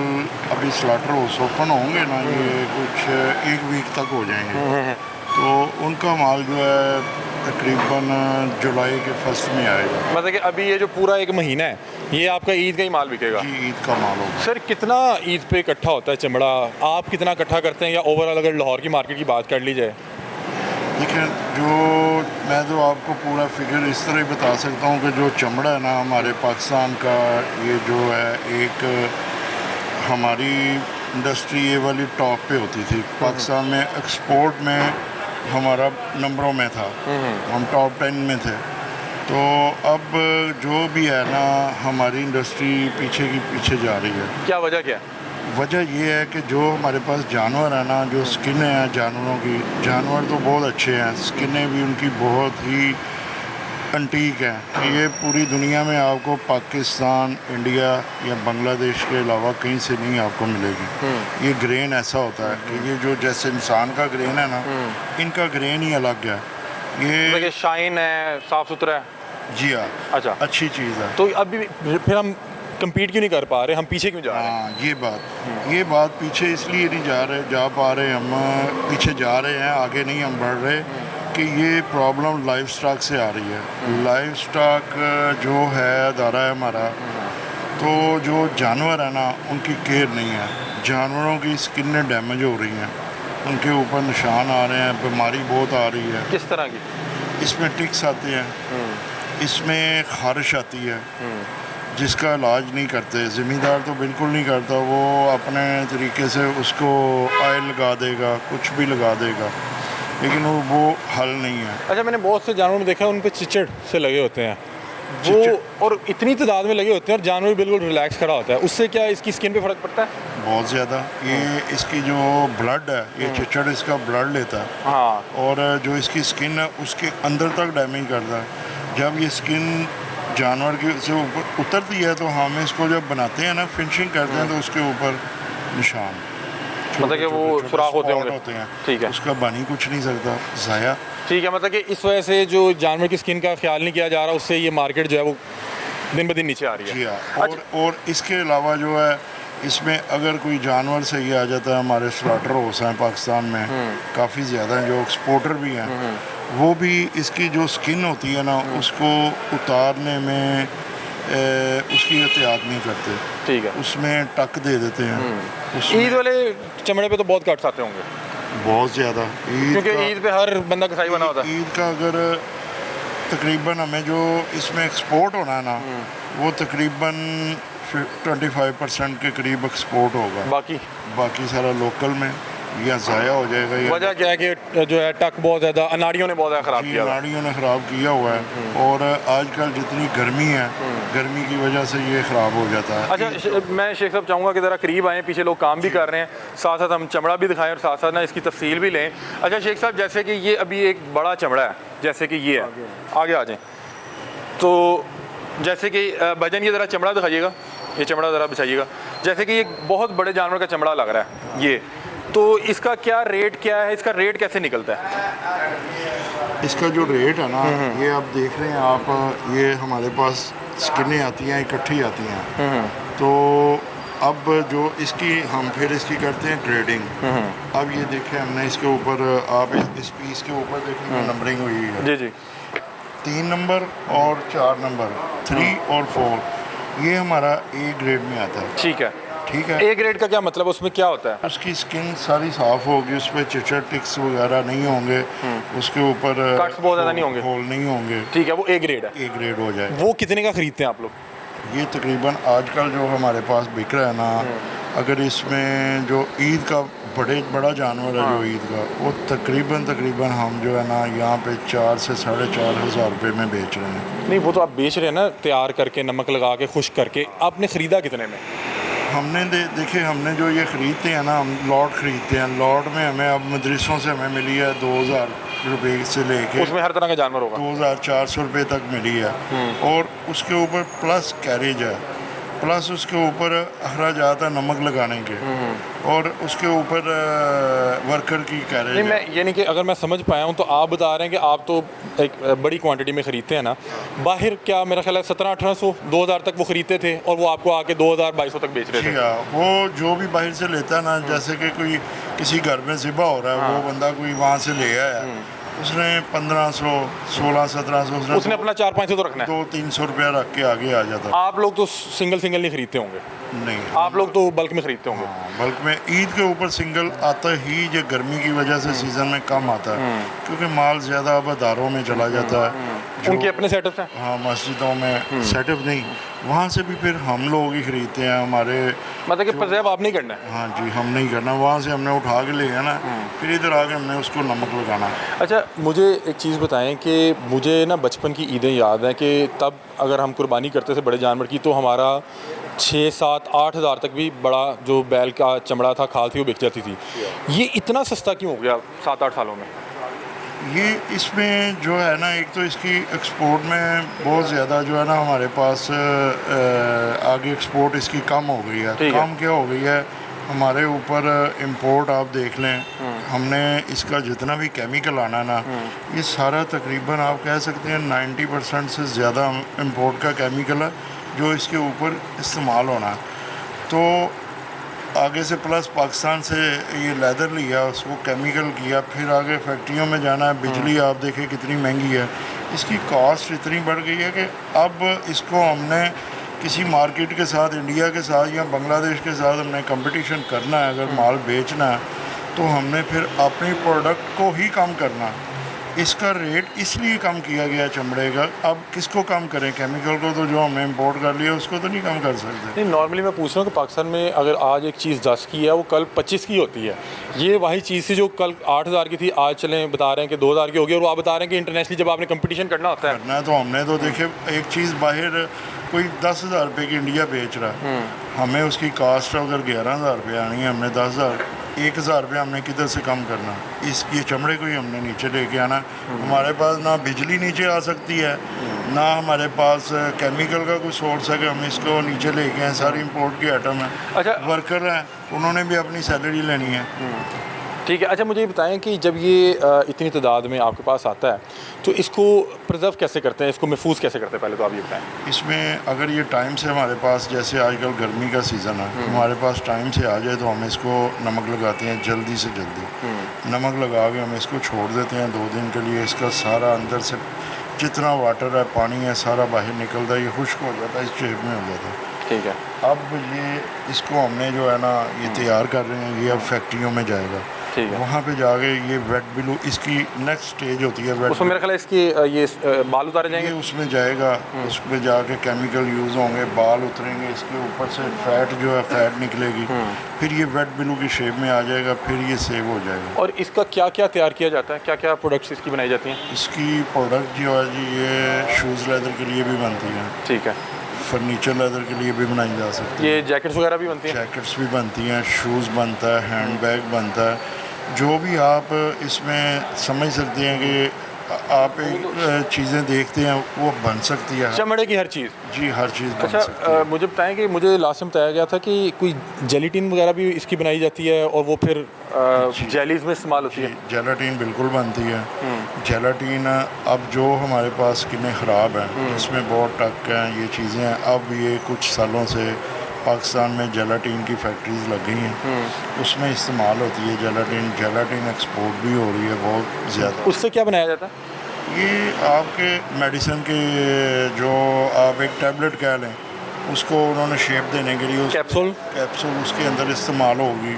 Speaker 5: अभी स्लाटर हाउस ओपन होंगे ना, ये कुछ 1 वीक तक हो जाएंगे, तो उनका माल जो है तकरीबन जुलाई के फर्स्ट में आएगा।
Speaker 1: मतलब कि अभी ये जो पूरा 1 महीना है ये आपका ईद का ही माल बिकेगा?
Speaker 5: जी, ईद का माल होगा।
Speaker 1: सर कितना ईद पे इकट्ठा होता है चमड़ा, आप कितना इकट्ठा करते हैं या ओवरऑल अगर लाहौर की मार्केट की बात कर ली जाए?
Speaker 5: देखिए, जो मैं तो आपको पूरा फिगर इस तरह ही बता सकता हूँ कि जो चमड़ा है ना हमारे पाकिस्तान का, ये जो है एक हमारी इंडस्ट्री ये वाली टॉप पे होती थी पाकिस्तान में, एक्सपोर्ट में हमारा नंबरों में था, हम टॉप 10 में थे। तो अब जो भी है ना हमारी इंडस्ट्री पीछे की पीछे जा रही है।
Speaker 1: क्या वजह क्या है?
Speaker 5: वजह ये है कि जो हमारे पास जानवर है ना, जो स्किन है जानवरों की, जानवर तो बहुत अच्छे हैं, स्किनें भी उनकी बहुत ही अंटीक है कि ये पूरी दुनिया में आपको पाकिस्तान, इंडिया या बांग्लादेश के अलावा कहीं से नहीं आपको मिलेगी। ये ग्रेन ऐसा होता है कि ये जो जैसे इंसान का ग्रेन है ना, इनका ग्रेन ही अलग है। ये
Speaker 1: शाइन है, साफ सुथरा है।
Speaker 5: जी हाँ।
Speaker 1: अच्छा,
Speaker 5: अच्छी चीज़ है।
Speaker 1: तो अभी फिर हम कम्पीट क्यों नहीं कर पा रहे, हम पीछे क्यों जा रहे हैं?
Speaker 5: हाँ, ये बात पीछे इसलिए नहीं जा पा रहे, हम पीछे जा रहे हैं, आगे नहीं हम बढ़ रहे कि ये प्रॉब्लम लाइफ स्टॉक से आ रही है। लाइफ स्टॉक जो है अदारा है हमारा, तो जो जानवर है ना उनकी केयर नहीं है, जानवरों की स्किन डैमेज हो रही हैं, उनके ऊपर निशान आ रहे हैं, बीमारी बहुत आ रही है।
Speaker 1: किस तरह की?
Speaker 5: इसमें टिक्स आते हैं, इसमें खारिश आती है, जिसका इलाज नहीं करते। ज़मींदार तो बिल्कुल नहीं करता, वो अपने तरीके से उसको ऑयल लगा देगा, कुछ भी लगा देगा, लेकिन वो हल नहीं है।
Speaker 1: अच्छा, मैंने बहुत से जानवर में देखा है उन पे चिचड़ से लगे होते हैं वो, और इतनी तादाद में लगे होते हैं और जानवर बिल्कुल रिलैक्स खड़ा होता है, उससे क्या इसकी स्किन पे फ़र्क पड़ता है?
Speaker 5: बहुत ज़्यादा। ये इसकी जो ब्लड है, ये चिचड़ इसका ब्लड लेता है।
Speaker 1: हाँ।
Speaker 5: और जो इसकी स्किन है उसके अंदर तक डैमेज करता है। जब ये स्किन जानवर के से ऊपर उतरती है तो हम इसको जब बनाते हैं ना, फिनिशिंग करते हैं, तो उसके ऊपर निशान,
Speaker 1: मतलब कि वो सुराख होते
Speaker 5: हैं।
Speaker 1: ठीक है।
Speaker 5: उसका बन ही कुछ नहीं सकता, ज़ाया।
Speaker 1: ठीक है, मतलब कि इस वजह से जो जानवर की स्किन का ख्याल नहीं किया जा रहा, उससे ये मार्केट जो है वो दिन ब दिन नीचे आ रही है।
Speaker 5: जी हाँ। और इसके अलावा जो है इसमें अगर कोई जानवर सही आ जाता है, हमारे स्लॉटर हाउस हैं पाकिस्तान में काफ़ी ज़्यादा हैं, जो एक्सपोर्टर भी हैं, वो भी इसकी जो स्किन होती है ना उसको उतारने में उसकी एहतियात नहीं करते।
Speaker 1: ठीक है।
Speaker 5: उसमें टक दे देते हैं।
Speaker 1: ईद वाले चमड़े पे तो बहुत कट्स आते होंगे?
Speaker 5: बहुत ज़्यादा।
Speaker 1: क्योंकि ईद पे हर बंदा कसाई बना होता है।
Speaker 5: ईद का अगर तकरीबन हमें जो इसमें एक्सपोर्ट होना है ना, वो तकरीबन 25% के करीब एक्सपोर्ट होगा। बाकी सारा लोकल में या ज़ाया हो जाएगा।
Speaker 1: वजह क्या है कि जो है टक बहुत ज़्यादा अनाड़ियों ने बहुत ज़्यादा ख़राब किया,
Speaker 5: अनाड़ियों ने ख़राब किया हुआ है। और आजकल जितनी गर्मी है, गर्मी की वजह से ये ख़राब हो जाता है।
Speaker 1: अच्छा, मैं शेख साहब चाहूँगा कि ज़रा करीब आएँ, पीछे लोग काम भी कर रहे हैं, साथ साथ हम चमड़ा भी दिखाएं और साथ साथ ना इसकी तफसील भी लें। अच्छा शेख साहब, जैसे कि ये अभी एक बड़ा चमड़ा है, जैसे कि ये है, आगे आ जाएँ, तो जैसे कि भजन ये ज़रा चमड़ा दिखाइएगा। ये चमड़ा ज़रा बिछाइएगा। जैसे कि ये बहुत बड़े जानवर का चमड़ा लग रहा है ये, तो इसका क्या रेट क्या है, इसका रेट कैसे निकलता है?
Speaker 5: इसका जो रेट है ना, ये आप देख रहे हैं आप, ये हमारे पास स्किनें आती हैं, इकट्ठी आती हैं। तो अब जो इसकी हम फिर इसकी करते हैं ग्रेडिंग। अब ये देखें हमने इसके ऊपर, आप इस पीस के ऊपर देखेंगे नंबरिंग हुई है।
Speaker 1: जी जी।
Speaker 5: 3 नंबर और 4 नंबर, 3 और 4, ये हमारा ए ग्रेड में आता है।
Speaker 1: ठीक है।
Speaker 5: ठीक है।
Speaker 1: ए ग्रेड का क्या मतलब, उसमें क्या होता है?
Speaker 5: उसकी स्किन सारी साफ होगी, उस पर चिचर टिक्स वगैरह नहीं होंगे, उसके ऊपर
Speaker 1: कट्स बहुत ज़्यादा नहीं होंगे।
Speaker 5: होल नहीं होंगे।
Speaker 1: ठीक है, वो ए ग्रेड है।
Speaker 5: ए ग्रेड हो जाए।
Speaker 1: वो कितने का खरीदते हैं आप लोग?
Speaker 5: ये तकरीबन आजकल जो हमारे पास बिक रहा है ना, अगर इसमें जो ईद का बड़ा जानवर है जो ईद का, वो तकरीबन हम जो है ना यहाँ पे 4 से 4,500 रुपये में बेच रहे हैं।
Speaker 1: नहीं, वो तो आप बेच रहे हैं ना, तैयार करके नमक लगा के खुश्क करके। आपने ख़रीदा कितने में?
Speaker 5: हमने देखिए, हमने जो ये ख़रीदते हैं ना, हम लॉट ख़रीदते हैं। लॉट में हमें अब मदरसों से हमें मिली है 2,000 रुपये से लेके,
Speaker 1: उसमें हर तरह का जानवर होगा,
Speaker 5: 2,400 रुपये तक मिली है। और उसके ऊपर प्लस कैरेज है, प्लस उसके ऊपर अखराजात है नमक लगाने के, और उसके ऊपर वर्कर की कैरेज
Speaker 1: नहीं,
Speaker 5: है।
Speaker 1: मैं ये नहीं कि अगर मैं समझ पाया हूँ तो आप बता रहे हैं कि आप तो एक बड़ी क्वांटिटी में ख़रीदते हैं ना। बाहर क्या मेरा ख्याल है 1700-1800 2,000 तक वो ख़रीदते थे, और वो आपको आके 2,000-2,200 तक बेच रहे
Speaker 5: जी
Speaker 1: थे।
Speaker 5: हाँ, वो जो भी बाहर से लेता है ना, जैसे कि कोई किसी घर में ज़िबा हो रहा है, वो बंदा कोई वहाँ से ले आया, उसने 1500, 1600-1700,
Speaker 1: उसने अपना 400-500 तो रखना है।
Speaker 5: 200-300 रुपया रख के आगे आ जाता।
Speaker 1: आप लोग तो सिंगल नहीं खरीदते होंगे,
Speaker 5: नहीं,
Speaker 1: आप लोग तो बल्क में खरीदते होंगे।
Speaker 5: बल्क में ईद के ऊपर सिंगल आता ही जो गर्मी की वजह से सीज़न में कम आता है, क्योंकि माल ज़्यादा अब अदारों में चला जाता है,
Speaker 1: उनके अपने सेटअप्स हैं।
Speaker 5: हाँ, मस्जिदों में सेटअप नहीं, वहाँ से भी फिर हम लोग ही ख़रीदते हैं। हमारे
Speaker 1: मतलब कि प्रिजर्व आप नहीं करना है।
Speaker 5: हाँ जी, हम नहीं करना, वहाँ से हमने उठा के ले आना, फिर इधर आके हमने उसको नमक लगाना।
Speaker 1: अच्छा, मुझे एक चीज़ बताएं कि मुझे ना बचपन की ईदें याद हैं कि तब अगर हम कुर्बानी करते थे बड़े जानवर की, तो हमारा 6-7-8 हज़ार तक भी बड़ा जो बैल का चमड़ा था, खाल थी, वो बिक जाती थी। ये इतना सस्ता क्यों हो गया 7-8 सालों में?
Speaker 5: ये इसमें जो है ना, एक तो इसकी एक्सपोर्ट में बहुत ज़्यादा जो है ना हमारे पास आगे एक्सपोर्ट इसकी कम हो गई है। कम क्या हो गई है, हमारे ऊपर इंपोर्ट आप देख लें, हमने इसका जितना भी केमिकल आना ना, ये सारा तकरीबन आप कह सकते हैं 90% से ज़्यादा इंपोर्ट का केमिकल है जो इसके ऊपर इस्तेमाल होना है। तो आगे से प्लस पाकिस्तान से ये लेदर लिया, उसको केमिकल किया, फिर आगे फैक्ट्रियों में जाना है। बिजली आप देखें कितनी महंगी है, इसकी कॉस्ट इतनी बढ़ गई है कि अब इसको हमने किसी मार्केट के साथ, इंडिया के साथ या बांग्लादेश के साथ हमने कंपटीशन करना है, अगर माल बेचना है, तो हमने फिर अपनी प्रोडक्ट को ही कम करना है। इसका रेट इसलिए कम किया गया चमड़े का। अब किसको कम करें, केमिकल को तो जो हमने इंपोर्ट कर लिया उसको तो नहीं कम कर सकते।
Speaker 1: नहीं, नॉर्मली मैं पूछ रहा हूँ कि पाकिस्तान में अगर आज एक चीज़ 10 की है, वो कल 25 की होती है। ये वही चीज़ थी जो कल 8,000 की थी, आज चलें बता रहे हैं कि 2,000 की होगी, और वो आप बता रहे हैं कि इंटरनेशनली जब आपने कंपटीशन करना होता है
Speaker 5: करना है, तो हमने तो देखे एक चीज़ बाहर कोई 10,000 रुपये की इंडिया बेच रहा है, हमें उसकी कास्ट अगर 11,000 रुपये आनी है, हमने 10,000 1,000 रुपये हमने किधर से कम करना, ये चमड़े को ही हमने नीचे लेके आना। हमारे पास ना बिजली नीचे आ सकती है, ना हमारे पास केमिकल का कोई सोर्स है कि हम इसको नीचे लेके आएँ। सारी इंपोर्ट की आइटम है।
Speaker 1: अच्छा,
Speaker 5: वर्कर हैं, उन्होंने भी अपनी सैलरी लेनी है।
Speaker 1: ठीक है। अच्छा, मुझे ये बताएं कि जब ये इतनी तादाद में आपके पास आता है, तो इसको प्रिजर्व कैसे करते हैं, इसको महफूज कैसे करते हैं, पहले तो आप ये बताएं।
Speaker 5: इसमें अगर ये टाइम से हमारे पास, जैसे आजकल गर्मी का सीज़न है, हमारे पास टाइम से आ जाए तो हम इसको नमक लगाते हैं जल्दी से जल्दी। नमक लगा के हम इसको छोड़ देते हैं 2 दिन के लिए। इसका सारा अंदर से जितना वाटर है, पानी है, सारा बाहर निकलता है, ये खुश्क हो जाता है, इस शेप में हो जाता है।
Speaker 1: ठीक है।
Speaker 5: अब ये इसको हमने जो है ना ये तैयार कर रहे हैं, ये अब फैक्ट्रियों में जाएगा।
Speaker 1: ठीक है।
Speaker 5: वहाँ पे जाके ये वेट ब्लू, इसकी नेक्स्ट स्टेज होती है वेट।
Speaker 1: उसमें मेरा ख्याल है इसकी ये बाल उतारे जाएंगे।
Speaker 5: ये उसमें जाएगा, उसमें जाके केमिकल यूज़ होंगे, बाल उतरेंगे, इसके ऊपर से फैट जो है फैट निकलेगी, फिर ये वेट ब्लू की शेप में आ जाएगा, फिर ये सेव हो जाएगा।
Speaker 1: और इसका क्या क्या तैयार किया जाता है, क्या क्या प्रोडक्ट्स इसकी बनाई जाती हैं?
Speaker 5: इसकी प्रोडक्ट जो है जी, ये शूज़ लेदर के लिए भी बनती हैं,
Speaker 1: ठीक है।
Speaker 5: फर्नीचर लेदर के लिए भी बनाई जा सकती है,
Speaker 1: ये जैकेट्स वगैरह भी बनती हैं?
Speaker 5: जैकेट्स भी बनती हैं, शूज़ बनता है, हैंड बैग बनता है। जो भी आप इसमें समझ सकते हैं कि आप एक चीज़ें देखते हैं वो बन सकती है।
Speaker 1: चमड़े की हर चीज़।
Speaker 5: जी, हर चीज़ बन सकती
Speaker 1: अच्छा
Speaker 5: है।
Speaker 1: मुझे बताएं कि मुझे लास्ट में बताया गया था कि कोई जेलेटिन वगैरह भी इसकी बनाई जाती है और वो फिर जेलीज में इस्तेमाल होती है।
Speaker 5: जेलाटीन बिल्कुल बनती है। जेलाटीन अब जो हमारे पास किन्ने ख़राब हैं, इसमें बहुत टक हैं, ये चीज़ें हैं, अब ये कुछ सालों से पाकिस्तान में जेलाटीन की फैक्ट्रीज लग गई हैं, उसमें इस्तेमाल होती है जेलाटीन। जेलाटीन एक्सपोर्ट भी हो रही है बहुत ज़्यादा।
Speaker 1: उससे क्या बनाया जाता है?
Speaker 5: ये आपके मेडिसिन के जो आप एक टैबलेट कह लें, उसको उन्होंने शेप देने के लिए कैप्सूल उसके अंदर इस्तेमाल होगी,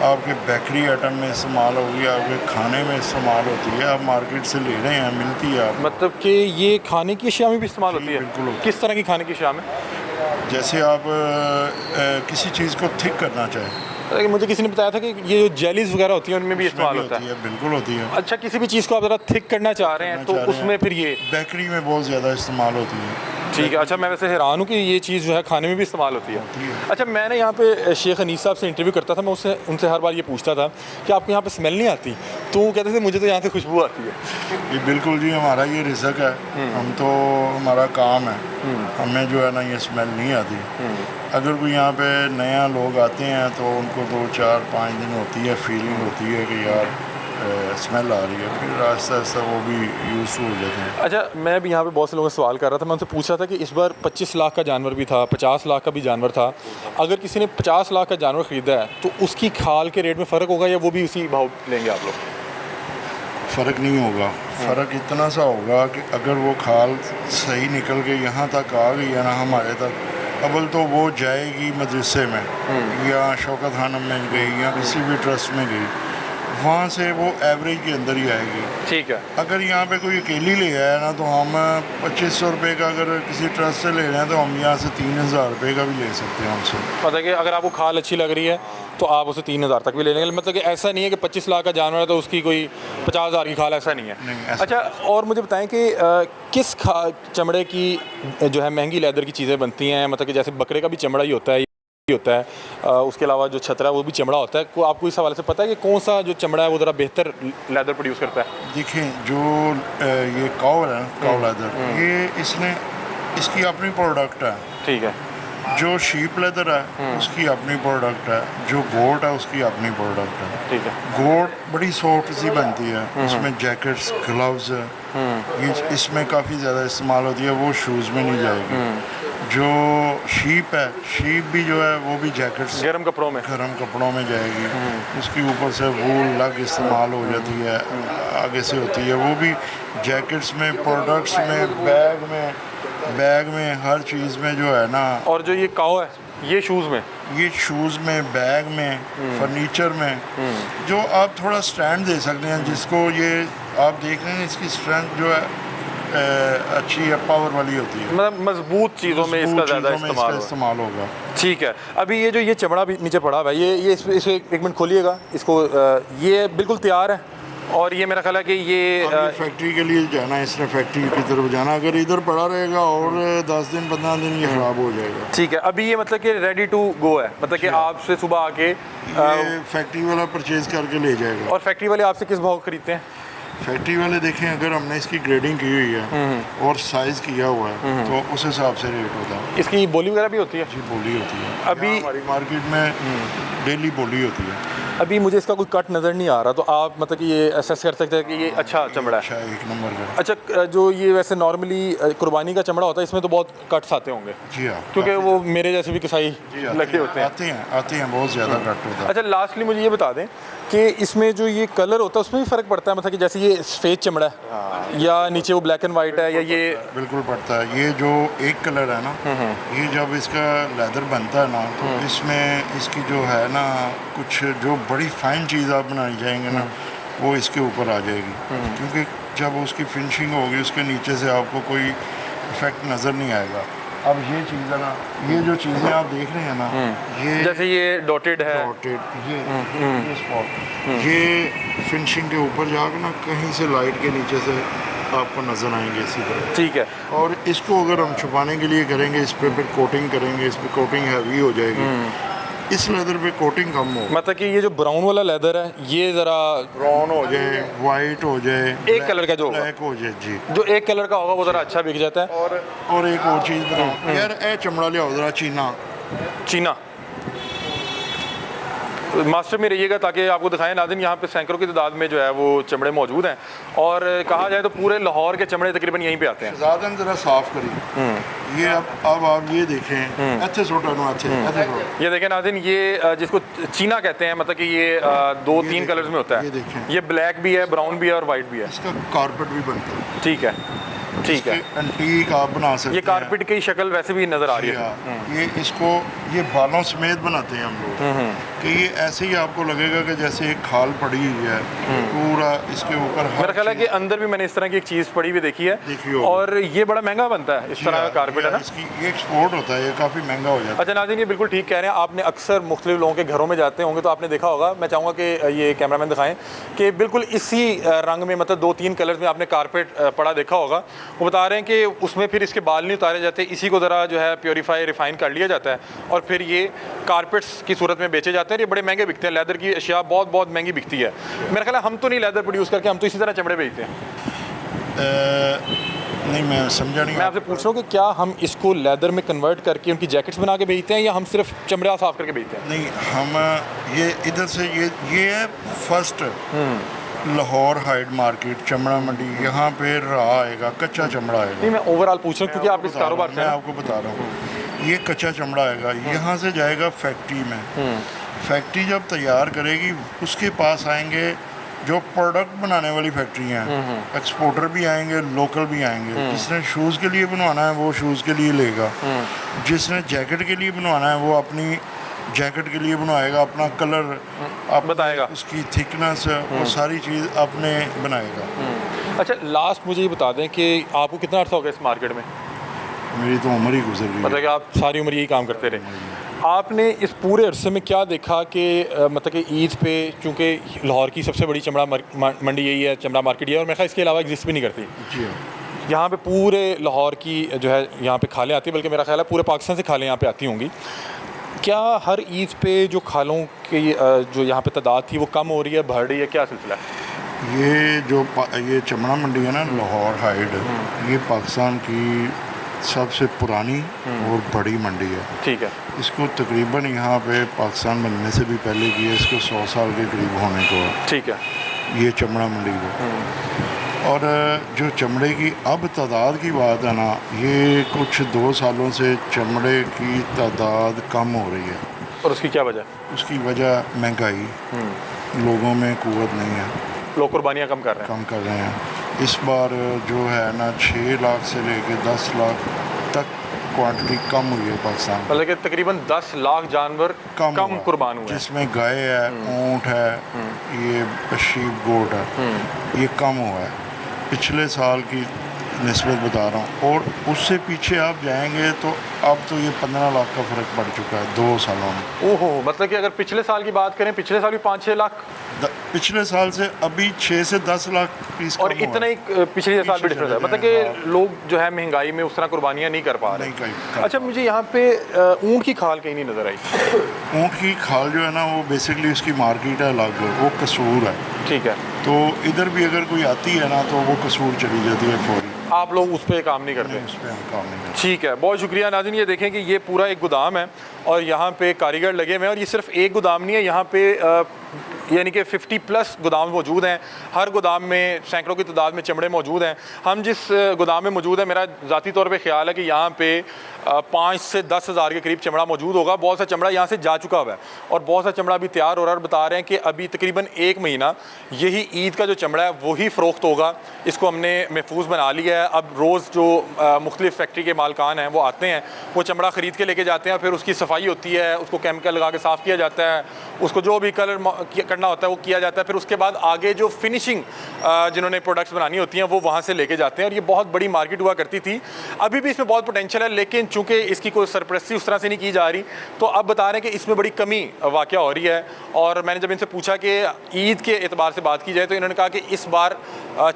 Speaker 5: आपके बेकरी आइटम में इस्तेमाल होगी, आपके खाने में इस्तेमाल होती है। आप मार्केट से ले रहे हैं, मिलती है आप।
Speaker 1: मतलब कि ये खाने की अशिया में भी इस्तेमाल होती है?
Speaker 5: बिल्कुल होती है।
Speaker 1: किस तरह की खाने की अशिया में?
Speaker 5: जैसे आप किसी चीज़ को थिक करना चाहें,
Speaker 1: लेकिन मुझे किसी ने बताया था कि ये जो जेलीज वगैरह होती है उनमें भी इस्तेमाल होता है।
Speaker 5: बिल्कुल होती है।
Speaker 1: अच्छा, किसी भी चीज़ को आप ज़रा थिक करना चाह रहे हैं तो उसमें फिर ये
Speaker 5: बेकरी में बहुत ज़्यादा इस्तेमाल होती है।
Speaker 1: ठीक है। अच्छा, मैं वैसे हैरान हूँ कि ये चीज़ जो है खाने में भी इस्तेमाल होती है। अच्छा, मैंने यहाँ पे शेख अनीस साहब से इंटरव्यू करता था, मैं उनसे हर बार ये पूछता था कि आपको यहाँ पे स्मेल नहीं आती? तो वो कहते थे मुझे तो यहाँ से खुशबू आती है।
Speaker 5: ये बिल्कुल जी, हमारा ये रिज़्क है, हम तो हमारा काम है, हमें जो है ना ये स्मेल नहीं आती। अगर कोई यहाँ पे नया लोग आते हैं तो उनको 2, 4, 5 दिन होती है, फीलिंग होती है कि यार स्मेल आ रही है, फिर आहिस्ता आहिस्ता वो भी यूज़ हो जाते हैं।
Speaker 1: अच्छा, मैं भी यहाँ पे बहुत से लोगों से सवाल कर रहा था, मैं उनसे पूछ रहा था कि इस बार 25 लाख का जानवर भी था, 50 लाख का भी जानवर था। अगर किसी ने 50 लाख का जानवर ख़रीदा है तो उसकी खाल के रेट में फ़र्क होगा या वो भी उसी भाव लेंगे आप लोग?
Speaker 5: फ़र्क नहीं होगा। फ़र्क इतना सा होगा कि अगर वो खाल सही निकल के यहाँ तक आ गई है ना हमारे तक, अव्वल तो वो जाएगी मदरसे में या शौकत खानम में गई या किसी भी ट्रस्ट में गई, वहाँ से वो एवरेज के अंदर ही आएगी।
Speaker 1: ठीक है।
Speaker 5: अगर यहाँ पे कोई अकेली ले आया ना तो हम 2500 रुपये का, अगर किसी ट्रस्ट से ले रहे हैं तो हम यहाँ से 3000 रुपये का भी ले सकते हैं उनसे।
Speaker 1: पता कि अगर आपको खाल अच्छी लग रही है तो आप उसे 3000 तक भी ले लेंगे। मतलब कि ऐसा नहीं है कि 25 लाख का जानवर है तो उसकी कोई 50,000 की खाल, ऐसा नहीं है।
Speaker 5: नहीं, ऐसा
Speaker 1: अच्छा, और मुझे बताएं कि किस चमड़े की जो है महंगी लेदर की चीज़ें बनती हैं? मतलब कि जैसे बकरे का भी चमड़ा ही होता है, होता है, उसके अलावा जो छतरा है वो भी चमड़ा होता है। को आपको इस हवाले से पता है कि कौन सा जो चमड़ा है वो ज़रा बेहतर लेदर प्रोड्यूस करता है?
Speaker 5: देखें, जो ये काव है, काव लेदर, ये इसकी अपनी प्रोडक्ट है।
Speaker 1: ठीक है।
Speaker 5: जो शीप लेदर है उसकी अपनी प्रोडक्ट है, जो गोट है उसकी अपनी प्रोडक्ट है।
Speaker 1: ठीक है।
Speaker 5: गोट बड़ी सॉफ्ट सी बनती है, इसमें जैकेट्स, ग्लव्स, ये इसमें काफ़ी ज़्यादा इस्तेमाल होती है, वो शूज़ में नहीं जाएगी। जो शीप है, शीप भी जो है वो भी जैकेट्स,
Speaker 1: गर्म कपड़ों
Speaker 5: में जाएगी, उसकी ऊपर से वूल लग इस्तेमाल हो जाती है, आगे से होती है, वो भी जैकेट्स में, प्रोडक्ट्स में, बैग में, हर चीज़ में जो है ना।
Speaker 1: और जो ये काव है ये शूज़ में,
Speaker 5: बैग में, फर्नीचर में, जो आप थोड़ा स्टैंड दे सकते हैं, जिसको ये आप देख रहे हैं, इसकी स्ट्रेंथ जो है अच्छी है, पावर वाली होती है,
Speaker 1: मतलब मजबूत चीज़ों में इसका ज़्यादा
Speaker 5: इस्तेमाल होगा।
Speaker 1: ठीक है। अभी ये चमड़ा भी नीचे पड़ा हुआ है, ये इसे एक मिनट खोलिएगा इसको। ये बिल्कुल तैयार है और ये मेरा ख्याल है कि ये
Speaker 5: फैक्ट्री के लिए जाना है, इसने फैक्ट्री की तरफ जाना, अगर इधर पड़ा रहेगा और 10 दिन 15 दिन ये ख़राब हो जाएगा।
Speaker 1: ठीक है। अभी ये मतलब कि रेडी टू गो है, मतलब कि आपसे सुबह आके
Speaker 5: ये फैक्ट्री वाला परचेज करके ले जाएगा।
Speaker 1: और फैक्ट्री वाले आपसे किस भाव खरीदते हैं?
Speaker 5: फैक्ट्री वाले देखें, अगर हमने इसकी ग्रेडिंग की हुई है और साइज़ किया हुआ है तो उस हिसाब से रेट होता है।
Speaker 1: इसकी बोली वगैरह भी होती है?
Speaker 5: जी, बोली होती है।
Speaker 1: अभी
Speaker 5: हमारी मार्केट में डेली बोली होती है।
Speaker 1: अभी मुझे इसका कोई कट नज़र नहीं आ रहा, तो आप मतलब कि ये असेस कर सकते हैं कि ये अच्छा चमड़ा है?
Speaker 5: अच्छा, एक नंबर का।
Speaker 1: अच्छा, जो ये वैसे नॉर्मली कुर्बानी का चमड़ा होता है, इसमें तो बहुत कट्स आते होंगे?
Speaker 5: जी हाँ,
Speaker 1: क्योंकि वो मेरे जैसे भी कसाई लगे होते हैं।
Speaker 5: आते हैं, बहुत ज़्यादा कट होता है।
Speaker 1: अच्छा, लास्टली मुझे ये बता दें कि इसमें जो ये कलर होता है उसमें भी फ़र्क पड़ता है? मतलब कि जैसे ये सफ़ेद चमड़ा है या नीचे वो ब्लैक एंड वाइट है, या ये?
Speaker 5: बिल्कुल पड़ता है। ये जो एक कलर है ना, ये जब इसका लेदर बनता है ना तो इसमें इसकी जो है ना कुछ जो बड़ी फाइन चीज़ आप बनानी चाहेंगे ना, वो इसके ऊपर आ जाएगी, क्योंकि जब उसकी फिनिशिंग होगी उसके नीचे से आपको कोई इफेक्ट नज़र नहीं आएगा। अब ये चीज़ है ना, ये जो चीज़ें आप देख रहे हैं ना, ये
Speaker 1: जैसे ये डॉटेड है,
Speaker 5: ये स्पॉट, ये फिनिशिंग के ऊपर जाकर ना कहीं से लाइट के नीचे से आपको नज़र आएंगे इसी तरह।
Speaker 1: ठीक है।
Speaker 5: और इसको अगर हम छुपाने के लिए करेंगे, इस पर फिर कोटिंग करेंगे, इस पर कोटिंग हैवी हो जाएगी, इस लेदर पे कोटिंग कम हो,
Speaker 1: मतलब कि ये जो ब्राउन वाला लेदर है ये ज़रा
Speaker 5: ब्राउन हो जाए, वाइट हो जाए,
Speaker 1: एक कलर का जो होगा,
Speaker 5: ब्लैक हो जाए जी।
Speaker 1: जो एक कलर का होगा वो ज़रा अच्छा बिक जाता है।
Speaker 5: और एक और चीज़ बताऊँ यार, ए चमड़ा लियाओ जरा चीना।
Speaker 1: चीना मास्टर में रहिएगा ताकि आपको दिखाएं नाज़रीन, यहाँ पे सैकड़ों की तादाद में जो है वो चमड़े मौजूद हैं और कहा जाए तो पूरे लाहौर के चमड़े तकरीबन यहीं पे आते हैं।
Speaker 5: ज़्यादा ज़रा साफ करिए। ये अब आप ये देखें, अच्छे सोटा नो अच्छे
Speaker 1: ये देखें नाज़रीन, ये जिसको चीना कहते हैं, मतलब कि ये 2-3 कलर्स में होता है।
Speaker 5: ये देखें,
Speaker 1: ये ब्लैक भी है, ब्राउन भी है और वाइट भी है।
Speaker 5: इसका कारपेट भी बनता है।
Speaker 1: ठीक है, ठीक है।
Speaker 5: एंटीक आप बना सकते हैं।
Speaker 1: ये कारपेट की शक्ल वैसे भी नज़र आ रही है।
Speaker 5: ये इसको ये बालों समेत बनाते हैं हम लोग, कि ये ऐसे ही आपको लगेगा कि जैसे एक खाल पड़ी हुई है पूरा इसके ऊपर।
Speaker 1: मेरा ख्याल है कि अंदर भी मैंने इस तरह की एक चीज़ पड़ी हुई देखी है और ये बड़ा महंगा बनता है इस तरह का कारपेट, है ना?
Speaker 5: इसकी ये एक्सपोर्ट होता है, ये काफ़ी महंगा हो जाता है।
Speaker 1: अच्छा नाज़रीन, ये बिल्कुल ठीक कह रहे हैं। आपने अक्सर मुख्तलिफ लोगों के घरों में जाते होंगे तो आपने देखा होगा, मैं चाहूँगा कि ये कैमरामैन दिखाएं कि बिल्कुल इसी रंग में, मतलब 2-3 कलर्स में आपने कारपेट पड़ा देखा होगा। वो बता रहे हैं कि उसमें फिर इसके बाल नहीं उतारे जाते, इसी को ज़रा जो है प्योरीफाई रिफ़ाइन कर लिया जाता है और फिर ये कारपेट्स की सूरत में बेचे जाते हैं। ये बड़े महंगे बिकते हैं, लेदर की अशिया बहुत बहुत महंगी बिकती है। मेरा ख्याल है हम तो नहीं लेदर प्रोड्यूस करके, हम तो इसी तरह चमड़े बेचते हैं।
Speaker 5: नहीं, मैं समझा नहीं।
Speaker 1: मैं आपसे पूछ रहा हूँ कि क्या हम इसको लेदर में कन्वर्ट करके उनकी जैकेट्स बना के बेचते हैं या हम सिर्फ चमड़ा साफ करके बेचते हैं?
Speaker 5: नहीं, हम ये इधर से ये है फर्स्ट लाहौर हाइड मार्केट चमड़ा मंडी, यहाँ पे रहा आएगा, कच्चा चमड़ा आएगा।
Speaker 1: नहीं, मैं ओवरऑल पूछ रहा हूँ क्योंकि आप इस कारोबार से
Speaker 5: मैं आपको बता रहा हूँ, ये कच्चा चमड़ा आएगा, यहाँ से जाएगा फैक्ट्री में। फैक्ट्री जब तैयार करेगी उसके पास आएंगे जो प्रोडक्ट बनाने वाली फैक्ट्री हैं, एक्सपोर्टर भी आएंगे, लोकल भी आएंगे। जिसने शूज़ के लिए बनवाना है वो शूज़ के लिए लेगा, जिसने जैकेट के लिए बनवाना है वो अपनी जैकेट के लिए बनवाएगा, अपना कलर आप
Speaker 1: बताएगा,
Speaker 5: उसकी थिकनेस, वो सारी चीज़ अपने बनाएगा।
Speaker 1: अच्छा, लास्ट मुझे ये बता दें कि आपको कितना अर्सा हो गया इस मार्केट में?
Speaker 5: मेरी तो उम्र ही गुजर गई।
Speaker 1: मतलब कि आप सारी उम्र यही काम करते रहे। आपने इस पूरे अरसे में क्या देखा कि मतलब कि ईद पे, चूँकि लाहौर की सबसे बड़ी चमड़ा मंडी यही है, चमड़ा मार्केट ये है और मेरे ख्याल इसके अलावा एग्जिस्ट भी नहीं करती।
Speaker 5: जी,
Speaker 1: यहाँ पे पूरे लाहौर की जो है यहाँ पे खालें आती है, बल्कि मेरा ख्याल है पूरे पाकिस्तान से खालें यहाँ पे आती होंगी। क्या हर ईद पे जो खालों की जो यहाँ पे तादाद थी वो कम हो रही है, बढ़ रही है, क्या सिलसिला है?
Speaker 5: ये चमड़ा मंडी है ना लाहौर हाइड, ये पाकिस्तान की सबसे पुरानी और बड़ी मंडी है।
Speaker 1: ठीक है।
Speaker 5: इसको तकरीबन यहाँ पे पाकिस्तान बनने से भी पहले की है, इसको 100 साल के करीब होने को है।
Speaker 1: ठीक है।
Speaker 5: ये चमड़ा मंडी को, और जो चमड़े की अब तादाद की बात है ना, ये कुछ 2 सालों से चमड़े की तादाद कम हो रही है।
Speaker 1: और उसकी क्या वजह?
Speaker 5: उसकी वजह महंगाई, लोगों में कुव्वत नहीं है,
Speaker 1: लोग कुर्बानियाँ कम कर रहे हैं।
Speaker 5: कम कर रहे हैं। इस बार जो है ना 6 लाख से लेके 10 लाख तक क्वांटिटी कम हुई है पाकिस्तान में।
Speaker 1: मतलब कि तकरीबन 10 लाख जानवर कम कुर्बान हुए हैं।
Speaker 5: जिसमें गाय है, ऊँट है, ये शीप गोट है, ये कम हुआ है पिछले साल की निस्बत बता रहा हूँ। और उससे पीछे आप जाएंगे तो अब तो ये 15 लाख का फ़र्क पड़ चुका है 2 सालों में।
Speaker 1: ओहो, मतलब कि अगर पिछले साल की बात करें, पिछले साल भी 5-6 लाख,
Speaker 5: पिछले साल से अभी 6 से 10 लाख पीस
Speaker 1: और
Speaker 5: कम
Speaker 1: इतना
Speaker 5: हुआ
Speaker 1: ही पिछले साल भी डिफरेंस है। मतलब कि लोग जो है महंगाई में उस तरह कुर्बानियाँ नहीं कर पा रहे।
Speaker 5: नहीं कर
Speaker 1: अच्छा, मुझे यहाँ पे ऊँट की खाल कहीं नहीं नज़र आई।
Speaker 5: ऊँट की खाल जो है ना, वो बेसिकली उसकी मार्केट है अलग, वो कसूर है।
Speaker 1: ठीक है।
Speaker 5: तो इधर भी अगर कोई आती है ना तो वो कसूर चली जाती है फौरी।
Speaker 1: आप लोग उस पर काम नहीं करते?
Speaker 5: उस पर हम काम नहीं करते।
Speaker 1: ठीक है, बहुत शुक्रिया नाज़रीन। ये देखें कि ये पूरा एक गोदाम है और यहाँ पे कारीगर लगे हुए हैं और ये सिर्फ एक गोदाम नहीं है, यहाँ पे यानी कि 50+ गोदाम मौजूद हैं। हर गोदाम में सैकड़ों की तादाद में चमड़े मौजूद हैं। हम जिस गोदाम में मौजूद है, मेरा ज़ाती तौर पे ख्याल है कि यहाँ पे 5 से 10 हज़ार के करीब चमड़ा मौजूद होगा। बहुत सा चमड़ा यहाँ से जा चुका हुआ है और बहुत सा चमड़ा अभी तैयार हो रहा है। और बता रहे हैं कि अभी तकरीबन 1 महीना यही ईद का जो चमड़ा है वही फ़रोख्त होगा। इसको हमने महफूज बना लिया है। अब रोज़ जो मुख्तलिफ़ फैक्ट्री के मालकान हैं वो आते हैं, वो चमड़ा ख़रीद के लेके जाते हैं, फिर उसकी सफाई होती है, उसको केमिकल लगा के साफ़ किया जाता है, उसको जो भी कलर करना होता है वो किया जाता है, फिर उसके बाद आगे जो फिनिशिंग जिन्होंने प्रोडक्ट्स बनानी होती हैं वो वहाँ से लेके जाते हैं, और ये बहुत बड़ी मार्केट हुआ करती थी। अभी भी इसमें बहुत पोटेंशियल है, लेकिन चूंकि इसकी कोई सरपरस्ती उस तरह से नहीं की जा रही, तो अब बता रहे हैं कि इसमें बड़ी कमी वाक़ हो रही है। और मैंने जब इनसे पूछा कि ईद के एतबार से बात की जाए, तो इन्होंने कहा कि इस बार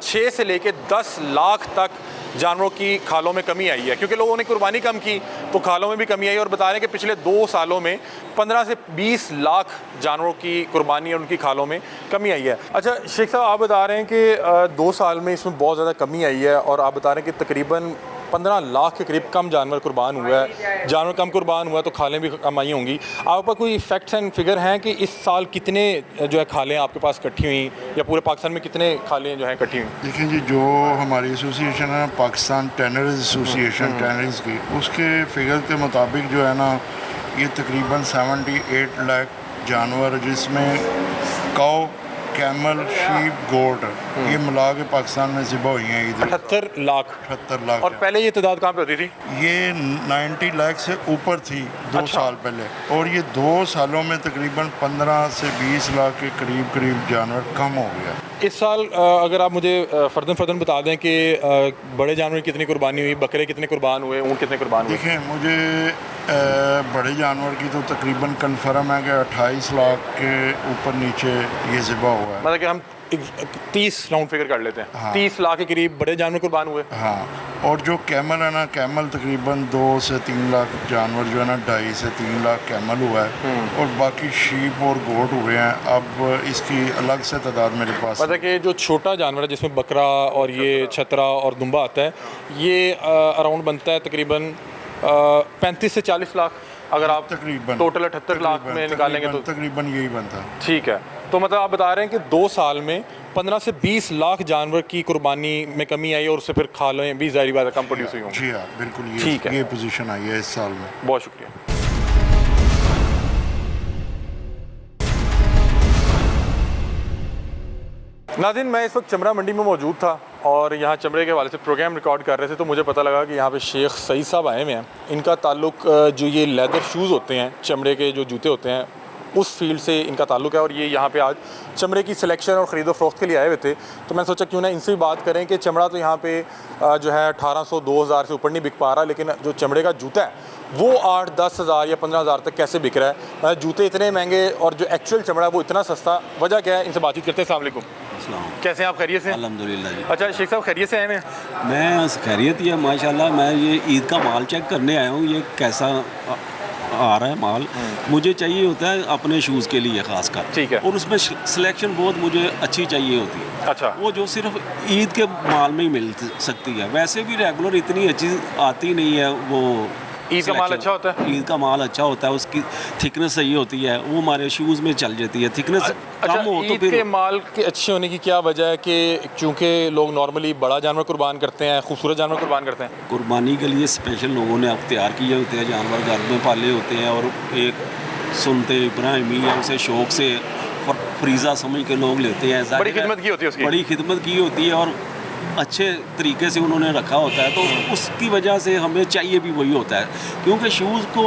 Speaker 1: 6 से लेके 10 लाख तक जानवरों की खालों में कमी आई है, क्योंकि लोगों ने कुर्बानी कम की तो खालों में भी कमी आई। और बता रहे हैं कि पिछले 2 सालों में 15 से 20 लाख जानवरों की कुर्बानी और उनकी खालों में कमी आई है। अच्छा शेख साहब, आप बता रहे हैं कि 2 साल में इसमें बहुत ज़्यादा कमी आई है, और आप बता रहे हैं कि तकरीबन 15 लाख के करीब कम जानवर कुर्बान हुआ है। जानवर कम कुर्बान हुआ है तो खालें भी कम आई होंगी। आपके पास कोई फैक्ट्स एंड फिगर हैं कि इस साल कितने जो है खालें आपके पास इकट्ठी हुई, या पूरे पाकिस्तान में कितने खालें जो हैं इकट्ठी हुई?
Speaker 5: देखिए जी, जो हमारी एसोसिएशन है पाकिस्तान टैनर्स एसोसिएशन टैनर्स की, उसके फिगर के मुताबिक जो है ना, ये तकरीबन 78 लाख जानवर, जिसमें काऊ, कैमल, शीप, गोट, ये मिला के पाकिस्तान में ज़िबा हुई हैं इधर
Speaker 1: 78 लाख।
Speaker 5: 78 लाख।
Speaker 1: और पहले ये तादाद कहाँ पे होती थी?
Speaker 5: ये 90 लाख से ऊपर थी 2 साल पहले, और ये 2 सालों में तकरीबन 15 से 20 लाख के करीब जानवर कम हो गया।
Speaker 1: इस साल अगर आप मुझे फर्दन बता दें कि बड़े जानवर की कितनी कुर्बानी हुई, बकरे कितने कुर्बान हुए, ऊँट कितने कुर्बान हुए?
Speaker 5: देखें, मुझे बड़े जानवर की तो तकरीबन कन्फर्म है कि 28 लाख के ऊपर नीचे ये ज़िबा हुआ है।
Speaker 1: मतलब कि हम 30 राउंड फिगर कर लेते हैं।
Speaker 5: हाँ।
Speaker 1: 30 लाख के करीब बड़े जानवर कुर्बान हुए।
Speaker 5: हाँ, और जो कैमल है ना, कैमल तकरीबन 2 से 3 लाख जानवर जो है ना, 2.5 से 3 लाख कैमल हुआ है, और बाकी शीप और गोट हुए हैं। अब इसकी अलग से तादाद मेरे पास
Speaker 1: मतलब कि जो छोटा जानवर है जिसमें बकरा और ये छतरा और दुम्बा आता है, ये अराउंड बनता है तकरीबन 35 से 40 लाख। अगर आप
Speaker 5: तकरीबन
Speaker 1: टोटल 78 लाख में निकालेंगे तो
Speaker 5: तकरीबन यही बनता है।
Speaker 1: ठीक है। तो मतलब आप बता रहे हैं कि 2 साल में 15 से 20 लाख जानवर की कुर्बानी में कमी आई, और उससे फिर खालें भी ज़ाहिर बात है कम प्रोड्यूस हुई होंगी।
Speaker 5: जी हाँ, बिल्कुल
Speaker 1: ठीक है।
Speaker 5: ये पोजीशन आई है इस साल में।
Speaker 1: बहुत शुक्रिया। नाज़रीन, मैं इस वक्त चमड़ा मंडी में मौजूद था, और यहाँ चमड़े के हवाले से प्रोग्राम रिकॉर्ड कर रहे थे, तो मुझे पता लगा कि यहाँ पे शेख सईद साहब आए हुए हैं। इनका ताल्लुक जो ये लेदर शूज़ होते हैं, चमड़े के जो जूते होते हैं, उस फील्ड से इनका ताल्लुक है, और ये यहाँ पे आज चमड़े की सिलेक्शन और ख़रीदो फ़रोख्त के लिए आए हुए थे। तो मैंने सोचा क्यों ना इनसे भी बात करें कि चमड़ा तो यहाँ पे जो है 1800-2000 से ऊपर नहीं बिक पा रहा, लेकिन जो चमड़े का जूता है वो 8-10 हज़ार या 15 हज़ार तक कैसे बिक रहा है। जूते इतने महंगे और जो एक्चुअल चमड़ा है वो इतना सस्ता, वजह क्या है? इनसे बातचीत करते हैं। अस्सलाम वालेकुम। कैसे हैं आप? खैरियत से?
Speaker 6: अल्हम्दुलिल्लाह जी।
Speaker 1: अच्छा शेख साहब, खैरियत से आए हैं?
Speaker 6: मैं खैरियत ही है माशाल्लाह। मैं ये ईद का माल चेक करने आया हूँ, ये कैसा आ रहा है माल। मुझे चाहिए होता है अपने शूज़ के लिए ख़ास कर,
Speaker 1: ठीक है।
Speaker 6: और उसमें सिलेक्शन बहुत मुझे अच्छी चाहिए होती है।
Speaker 1: अच्छा।
Speaker 6: वो जो सिर्फ ईद के माल में ही मिल सकती है, वैसे भी रेगुलर इतनी अच्छी आती नहीं है। वो
Speaker 1: ईद का माल अच्छा होता है?
Speaker 6: ईद का माल अच्छा होता है, उसकी थिकनेस सही होती है, वो हमारे शूज़ में चल जाती है। थिकनेस कम हो तो
Speaker 1: ईद के
Speaker 6: फिर
Speaker 1: माल के अच्छे होने की क्या वजह है कि चूँकि लोग नॉर्मली बड़ा जानवर कुर्बान करते हैं, खूबसूरत जानवर कुर्बान करते हैं?
Speaker 6: कुर्बानी के लिए स्पेशल लोगों ने अख्तियार किए होते हैं, जानवर घर में पाले होते हैं, और एक सुनते इब्राहिमी है उसे शौक़ से फ्रीज़ा समझ के लोग लेते हैं।
Speaker 1: बड़ी खिदमत की होती है उसकी।
Speaker 6: बड़ी खिदमत की होती है, और अच्छे तरीके से उन्होंने रखा होता है, तो उसकी वजह से हमें चाहिए भी वही होता है। क्योंकि शूज़ को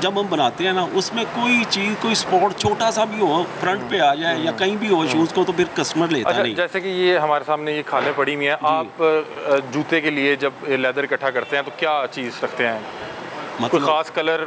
Speaker 6: जब हम बनाते हैं ना, उसमें कोई चीज़, कोई स्पॉट छोटा सा भी हो, फ्रंट पे आ जाए या कहीं भी हो शूज़ को, तो फिर कस्टमर लेता
Speaker 1: अच्छा,
Speaker 6: नहीं।
Speaker 1: जैसे कि ये हमारे सामने ये खालें पड़ी हुई हैं, आप जूते के लिए जब लेदर इकट्ठा करते हैं तो क्या चीज़ रखते हैं? कोई ख़ास कलर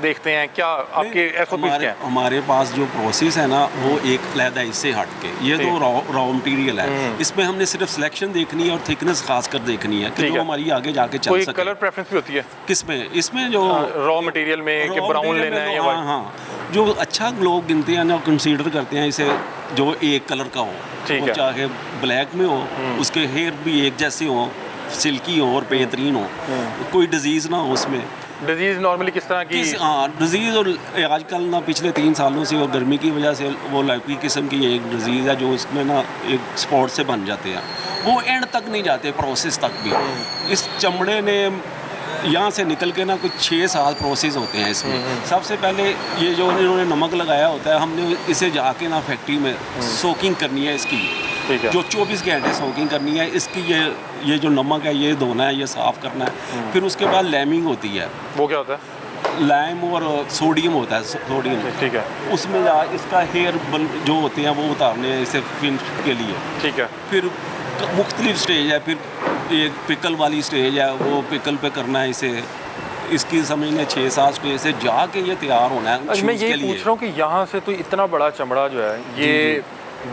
Speaker 1: देखते हैं क्या? आपके SOPs क्या हैं?
Speaker 6: हमारे पास जो प्रोसेस है ना, वो एक लहदा इससे हट के, ये तो रॉ मटेरियल है, इसमें हमने सिर्फ सिलेक्शन देखनी है और थिकनेस खास कर देखनी है कि जो हमारी आगे जाके चल
Speaker 1: कोई
Speaker 6: सके।
Speaker 1: कलर प्रेफरेंस भी होती है
Speaker 6: किसमें? इसमें जो
Speaker 1: रॉ मटेरियल में कि ब्राउन लेना है या
Speaker 6: हाँ
Speaker 1: वाइट?
Speaker 6: हाँ, जो अच्छा लोग गिनते हैं ना, कंसीडर करते हैं इसे, जो एक कलर का हो,
Speaker 1: ठीक
Speaker 6: वो
Speaker 1: है।
Speaker 6: चाहे ब्लैक में हो, उसके हेयर भी एक जैसे हो, सिल्की हो और बेहतरीन हो, कोई डिजीज़ ना हो उसमें।
Speaker 1: डिजीज़ नॉर्मली किस तरह की?
Speaker 6: हाँ, डिज़ीज़, और आजकल ना पिछले 3 सालों से और गर्मी की वजह से वो लड़की किस्म की एक डिज़ीज़ है, जो इसमें ना एक स्पॉट से बन जाते हैं, वो एंड तक नहीं जाते, प्रोसेस तक भी। इस चमड़े ने यहाँ से निकल के ना कुछ 6 साल प्रोसेस होते हैं इसमें। सबसे पहले ये जो इन्होंने नमक लगाया होता है, हमने इसे जाके ना फैक्ट्री में सोकिंग करनी है इसकी,
Speaker 1: ठीक है।
Speaker 6: जो 24 घंटे सोकिंग करनी है इसकी। ये जो नमक है ये धोना है, ये साफ़ करना है, फिर उसके बाद लैमिंग होती है।
Speaker 1: वो क्या होता है?
Speaker 6: लाइम और सोडियम होता है, सोडियम।
Speaker 1: ठीक है।
Speaker 6: उसमें इसका हेयर जो होते हैं वो उतारने हैं इसे फिनिश के लिए।
Speaker 1: ठीक है।
Speaker 6: फिर मुख्तलिफ स्टेज है, फिर एक पिकल वाली स्टेज है, वो पिकल पे करना है इसे। इसकी समझ लें 6-7 स्टेज से जाके ये तैयार होना है
Speaker 1: अच्छा, मैं
Speaker 6: शूज़ के
Speaker 1: यही
Speaker 6: लिए।
Speaker 1: पूछ रहा हूँ कि यहाँ से तो इतना बड़ा चमड़ा जो है ये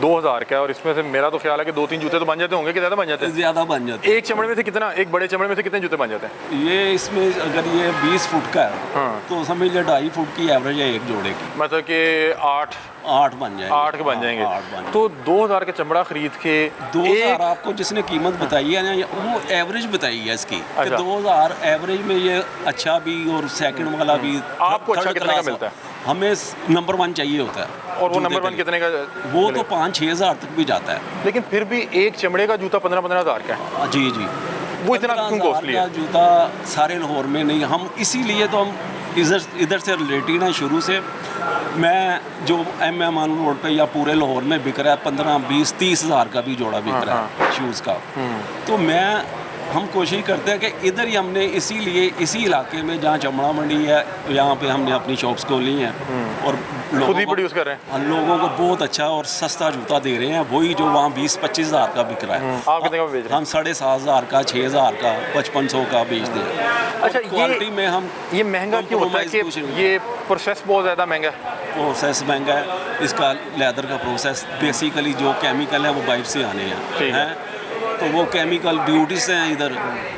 Speaker 1: 2000 का है, और इसमें से मेरा तो ख्याल है कि 2-3 जूते तो बन जाते होंगे कि ज़्यादा बन जाते हैं?
Speaker 6: ज़्यादा बन जाते हैं।
Speaker 1: एक चमड़े में से कितना, एक बड़े चमड़े में से कितने जूते बन जाते हैं?
Speaker 6: ये इसमें अगर ये 20 फुट का है
Speaker 1: हाँ।
Speaker 6: तो समझ ले 2.5 फुट की एवरेज है एक जोड़े की।
Speaker 1: मतलब कि 8
Speaker 6: 8 बन जाएंगे।
Speaker 1: 8 के बन जाएंगे।
Speaker 6: 8 बन
Speaker 1: तो 2000 का चमड़ा खरीद के
Speaker 6: 2000 आपको जिसने कीमत बताई है ना, वो एवरेज बताई है इसकी कि
Speaker 1: अच्छा।
Speaker 6: 2000 एवरेज में ये अच्छा भी और सेकंड वाला भी।
Speaker 1: आपको अच्छा
Speaker 6: थर्ड
Speaker 1: कितने का
Speaker 6: क्लास
Speaker 1: मिलता है?
Speaker 6: हमें नंबर 1 चाहिए होता है।
Speaker 1: और वो
Speaker 6: जूते
Speaker 1: नंबर
Speaker 6: के
Speaker 1: 1
Speaker 6: लिए।
Speaker 1: कितने का?
Speaker 6: वो तो 5-6 हज़ार तक भी जाता है।
Speaker 1: लेकिन फिर भी एक चमड़े का जूता 15-15 हज़ार का है,
Speaker 6: जी जी।
Speaker 1: वो इतना क्यों
Speaker 6: 15,000
Speaker 1: कॉस्टली
Speaker 6: का
Speaker 1: है?
Speaker 6: जूता सारे लाहौर में नहीं, हम इसीलिए तो हम इधर से रिलेटेड हैं शुरू से। मैं जो MM रोड पे या पूरे लाहौर में बिक रहा है 15-20-30 हज़ार का भी जोड़ा बिक रहा है शूज़ का। तो हम कोशिश करते हैं कि इधर ही हमने इसीलिए इसी इलाके में जहाँ चमड़ा मंडी है यहाँ पे हमने अपनी शॉप्स खोली हैं और
Speaker 1: खुद ही प्रोड्यूस कर रहे हैं।
Speaker 6: हम लोगों को बहुत अच्छा और सस्ता जूता दे रहे हैं, वही जो वहाँ 20-25 हज़ार का बिक रहा है।
Speaker 1: आप कितने का बेच रहे हैं?
Speaker 6: हम 7,500 का, 6,000 का, 5500 का बेचते हैं।
Speaker 1: अच्छा,
Speaker 6: क्वालिटी में हम
Speaker 1: ये महंगा क्यों होता है कि
Speaker 6: compromise कुछ नहीं।
Speaker 1: ये प्रोसेस बहुत ज़्यादा महंगा है?
Speaker 6: प्रोसेस महंगा है इसका, लेदर का प्रोसेस बेसिकली जो केमिकल है वो बाहर से आने
Speaker 1: ठीक है।
Speaker 6: हैं। तो वो केमिकल ब्यूटीज हैं इधर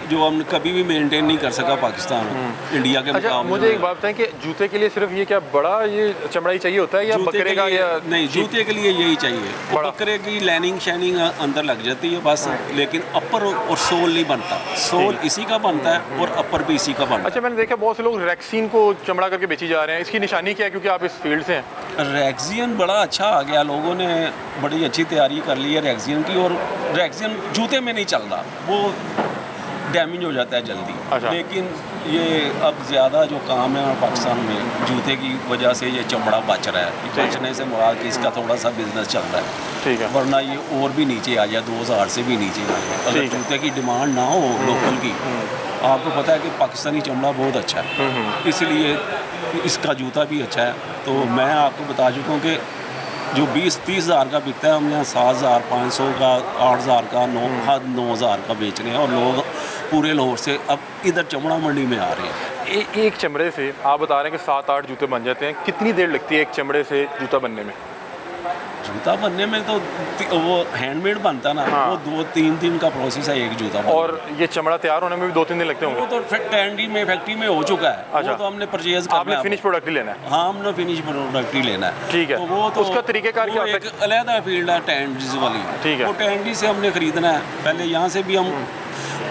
Speaker 6: जो हम कभी भी मेंटेन नहीं कर सका पाकिस्तान इंडिया के
Speaker 1: अच्छा,
Speaker 6: मुकाबले
Speaker 1: मुझे
Speaker 6: में।
Speaker 1: एक बात बताएं कि जूते के लिए सिर्फ ये क्या बड़ा ये चमड़ा ही चाहिए होता है या
Speaker 6: जूते
Speaker 1: बकरे
Speaker 6: के
Speaker 1: का
Speaker 6: लिए-
Speaker 1: या
Speaker 6: नहीं, जूते के लिए यही चाहिए।
Speaker 1: बड़ा।
Speaker 6: बकरे की लाइनिंग शाइनिंग अंदर लग जाती है बस, लेकिन अपर और सोल नहीं बनता। सोल इसी का बनता है और अपर भी इसी का बनता
Speaker 1: अच्छा, मैंने देखा बहुत से लोग रैक्सीन को चमड़ा करके बेची जा रहे हैं, इसकी निशानी क्या है? क्योंकि आप इस फील्ड से हैं।
Speaker 6: है। रैक्सियन बड़ा अच्छा आ गया, लोगों ने बड़ी अच्छी तैयारी कर ली है रैक्सियन की, और रैक्सियन जूते में नहीं चल रहा, वो डैमेज हो जाता है जल्दी।
Speaker 1: अच्छा।
Speaker 6: लेकिन ये अब ज़्यादा जो काम है पाकिस्तान में जूते की वजह से ये चमड़ा बच रहा है। बचने से मुराद कि इसका थोड़ा सा बिजनेस चल रहा है,
Speaker 1: ठीक है।
Speaker 6: वरना ये और भी नीचे आ जाए, 2000 से भी नीचे आ जाए अगर
Speaker 1: ठीक है।
Speaker 6: जूते की डिमांड ना हो लोकल की। आपको पता है कि पाकिस्तानी चमड़ा बहुत अच्छा है, इसलिए इसका जूता भी अच्छा है। तो मैं आपको बता चुका हूँ कि जो 20-30 हज़ार का बिकता है हम यहाँ 7,500 का, 8,000 का, 9,000 का बेच रहे हैं, और लोग पूरे लाहौर से अब इधर चमड़ा मंडी में आ रहे हैं।
Speaker 1: एक चमड़े से आप बता रहे हैं कि 7-8 जूते बन जाते हैं, कितनी देर लगती है एक चमड़े से जूता बनने में?
Speaker 6: जूता बनने में तो वो हैंडमेड बनता है ना,
Speaker 1: हाँ।
Speaker 6: वो 2-3 दिन का प्रोसेस है एक जूता बनने में।
Speaker 1: और ये चमड़ा तैयार होने में भी 2-3 दिन लगते
Speaker 6: वो
Speaker 1: होंगे?
Speaker 6: तो फैक्ट्री में हो चुका है।
Speaker 1: अच्छा।
Speaker 6: वो तो हमने परचेज करना
Speaker 1: आपने
Speaker 6: है।
Speaker 1: फिनिश प्रोडक्ट ही लेना है?
Speaker 6: हाँ, हमने फिनिश प्रोडक्ट ही लेना है।
Speaker 1: ठीक है।
Speaker 6: तो वो तो
Speaker 1: उसका तरीक़ेकार क्या
Speaker 6: वो
Speaker 1: होता है?
Speaker 6: एक अलहदा फील्ड है टैंडीज वाली।
Speaker 1: ठीक है।
Speaker 6: वो टैंडी से हमने ख़रीदना है पहले, यहाँ से भी हम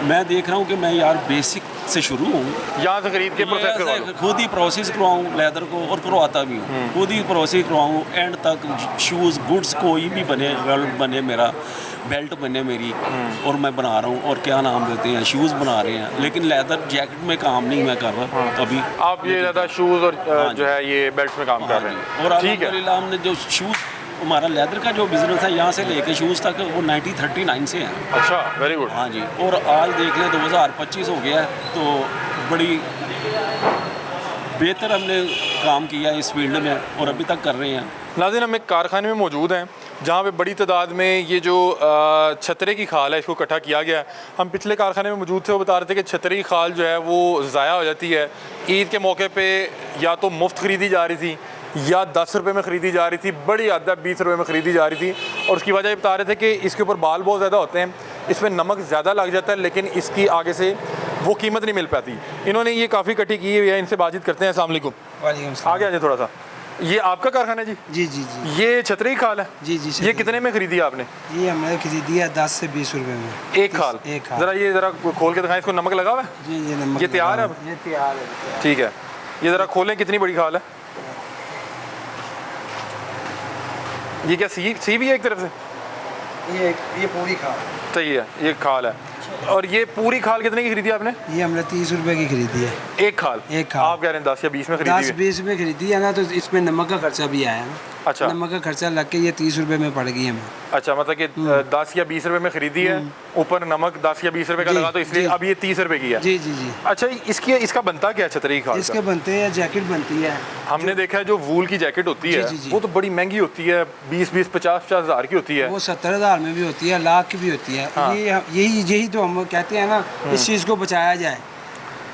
Speaker 6: मैं देख रहा हूँ कि मैं यार बेसिक से शुरू हूँ,
Speaker 1: यहाँ से खरीद के प्रोसेस करवा लो।
Speaker 6: खुद ही प्रोसेस करवाऊँ लेदर को, और करवाता भी हूँ खुद ही प्रोसेस करवाऊँ एंड तक। शूज़ गुड्स कोई भी बने, वेल्ट बने, मेरा बेल्ट बने मेरी, और मैं बना रहा हूँ, और क्या नाम देते हैं, शूज़ बना रहे हैं, लेकिन लेदर जैकेट में काम नहीं मैं कर रहा अभी।
Speaker 1: आप ये ज़्यादा शूज़ और
Speaker 6: हाँ
Speaker 1: जो है ये बेल्ट्स में काम कर रहे हैं,
Speaker 6: और
Speaker 1: ठीक है।
Speaker 6: अल्हम्दुलिल्लाह हमने जो शूज़, हमारा लेदर का जो बिज़नेस है यहाँ से लेके शूज़ तक वो 1939 से है।
Speaker 1: अच्छा, वेरी गुड।
Speaker 6: हाँ जी, और आज देख लें 2025 हो गया है, तो बड़ी बेहतर हमने काम किया है इस फील्ड में, और अभी तक कर रहे हैं।
Speaker 1: नाज़रीन, हम एक कारखाने में मौजूद हैं जहाँ पे बड़ी तादाद में ये जो छतरे की खाल है इसको इकट्ठा किया गया है। हम पिछले कारखाने में मौजूद थे, वो बता रहे थे कि छतरे की खाल जो है वो ज़ाया हो जाती है। ईद के मौके पे या तो मुफ्त ख़रीदी जा रही थी या 10 रुपये में ख़रीदी जा रही थी, बड़ी हद तक 20 रुपये में ख़रीदी जा रही थी। और उसकी वजह ये बता रहे थे कि इसके ऊपर बाल बहुत ज़्यादा होते हैं, इसमें नमक ज़्यादा लग जाता है, लेकिन इसकी आगे से वो कीमत नहीं मिल पाती। इन्होंने ये काफ़ी इकट्ठी की हुई है, इनसे बातचीत करते हैं। अस्सलाम वालेकुम।
Speaker 7: वालेकुम सलाम।
Speaker 1: आगे आ जाए थोड़ा सा। ये आपका कारखाना है जी?
Speaker 7: जी जी जी
Speaker 1: ये छतरी की खाल है?
Speaker 7: जी जी
Speaker 1: ये
Speaker 7: छतरी।
Speaker 1: कितने में खरीदी है आपने?
Speaker 7: ये हमने खरीदी है 10 से 20 रुपए में
Speaker 1: एक खाल?
Speaker 7: एक खाल।
Speaker 1: ज़रा ये ज़रा खोल के दिखाएं, इसको नमक लगा हुआ है?
Speaker 7: जी ये नमक
Speaker 1: ये तैयार है
Speaker 7: लगा
Speaker 1: अब?
Speaker 7: हुआ ये तैयार है।
Speaker 1: ठीक है, ये ज़रा खोलें, कितनी बड़ी खाल है? ये क्या सी भी है एक तरफ से?
Speaker 7: ये पूरी खाल।
Speaker 1: सही है, ये खाल है। और ये पूरी खाल कितने की खरीदी आपने?
Speaker 7: ये हमने 30 रुपए की खरीदी है।
Speaker 1: एक खाल?
Speaker 7: एक खाल।
Speaker 1: आप कह रहे हैं 10 या 20 में खरीदी है?
Speaker 7: 10-20 में खरीदी है ना, तो इसमें नमक का खर्चा भी आया ना।
Speaker 1: अच्छा।
Speaker 7: नमक का खर्चा लग के ये 30 रुपए में पड़ गई हमें।
Speaker 1: अच्छा, मतलब कि 10 या 20 रुपए में खरीदी है, ऊपर नमक 10 या 20 रुपए का
Speaker 7: जी,
Speaker 1: लगा, तो इसलिए
Speaker 7: जी।
Speaker 1: अब ये 30 रुपए की है।
Speaker 7: जी जी जी।
Speaker 1: अच्छा, इसका बनता क्या है छतरी की खाल
Speaker 7: इसके
Speaker 1: का?
Speaker 7: बनते हैं, जैकेट बनती है।
Speaker 1: हमने देखा है जो वूल की जैकेट होती है
Speaker 7: जी, जी, जी।
Speaker 1: वो तो बड़ी महंगी होती है, 20-20, 50-50 हज़ार की होती है।
Speaker 7: वो 70,000 में भी होती है, लाख की भी होती है।
Speaker 1: हाँ।
Speaker 7: यही तो हम कहते हैं ना, इस चीज़ को बचाया जाए।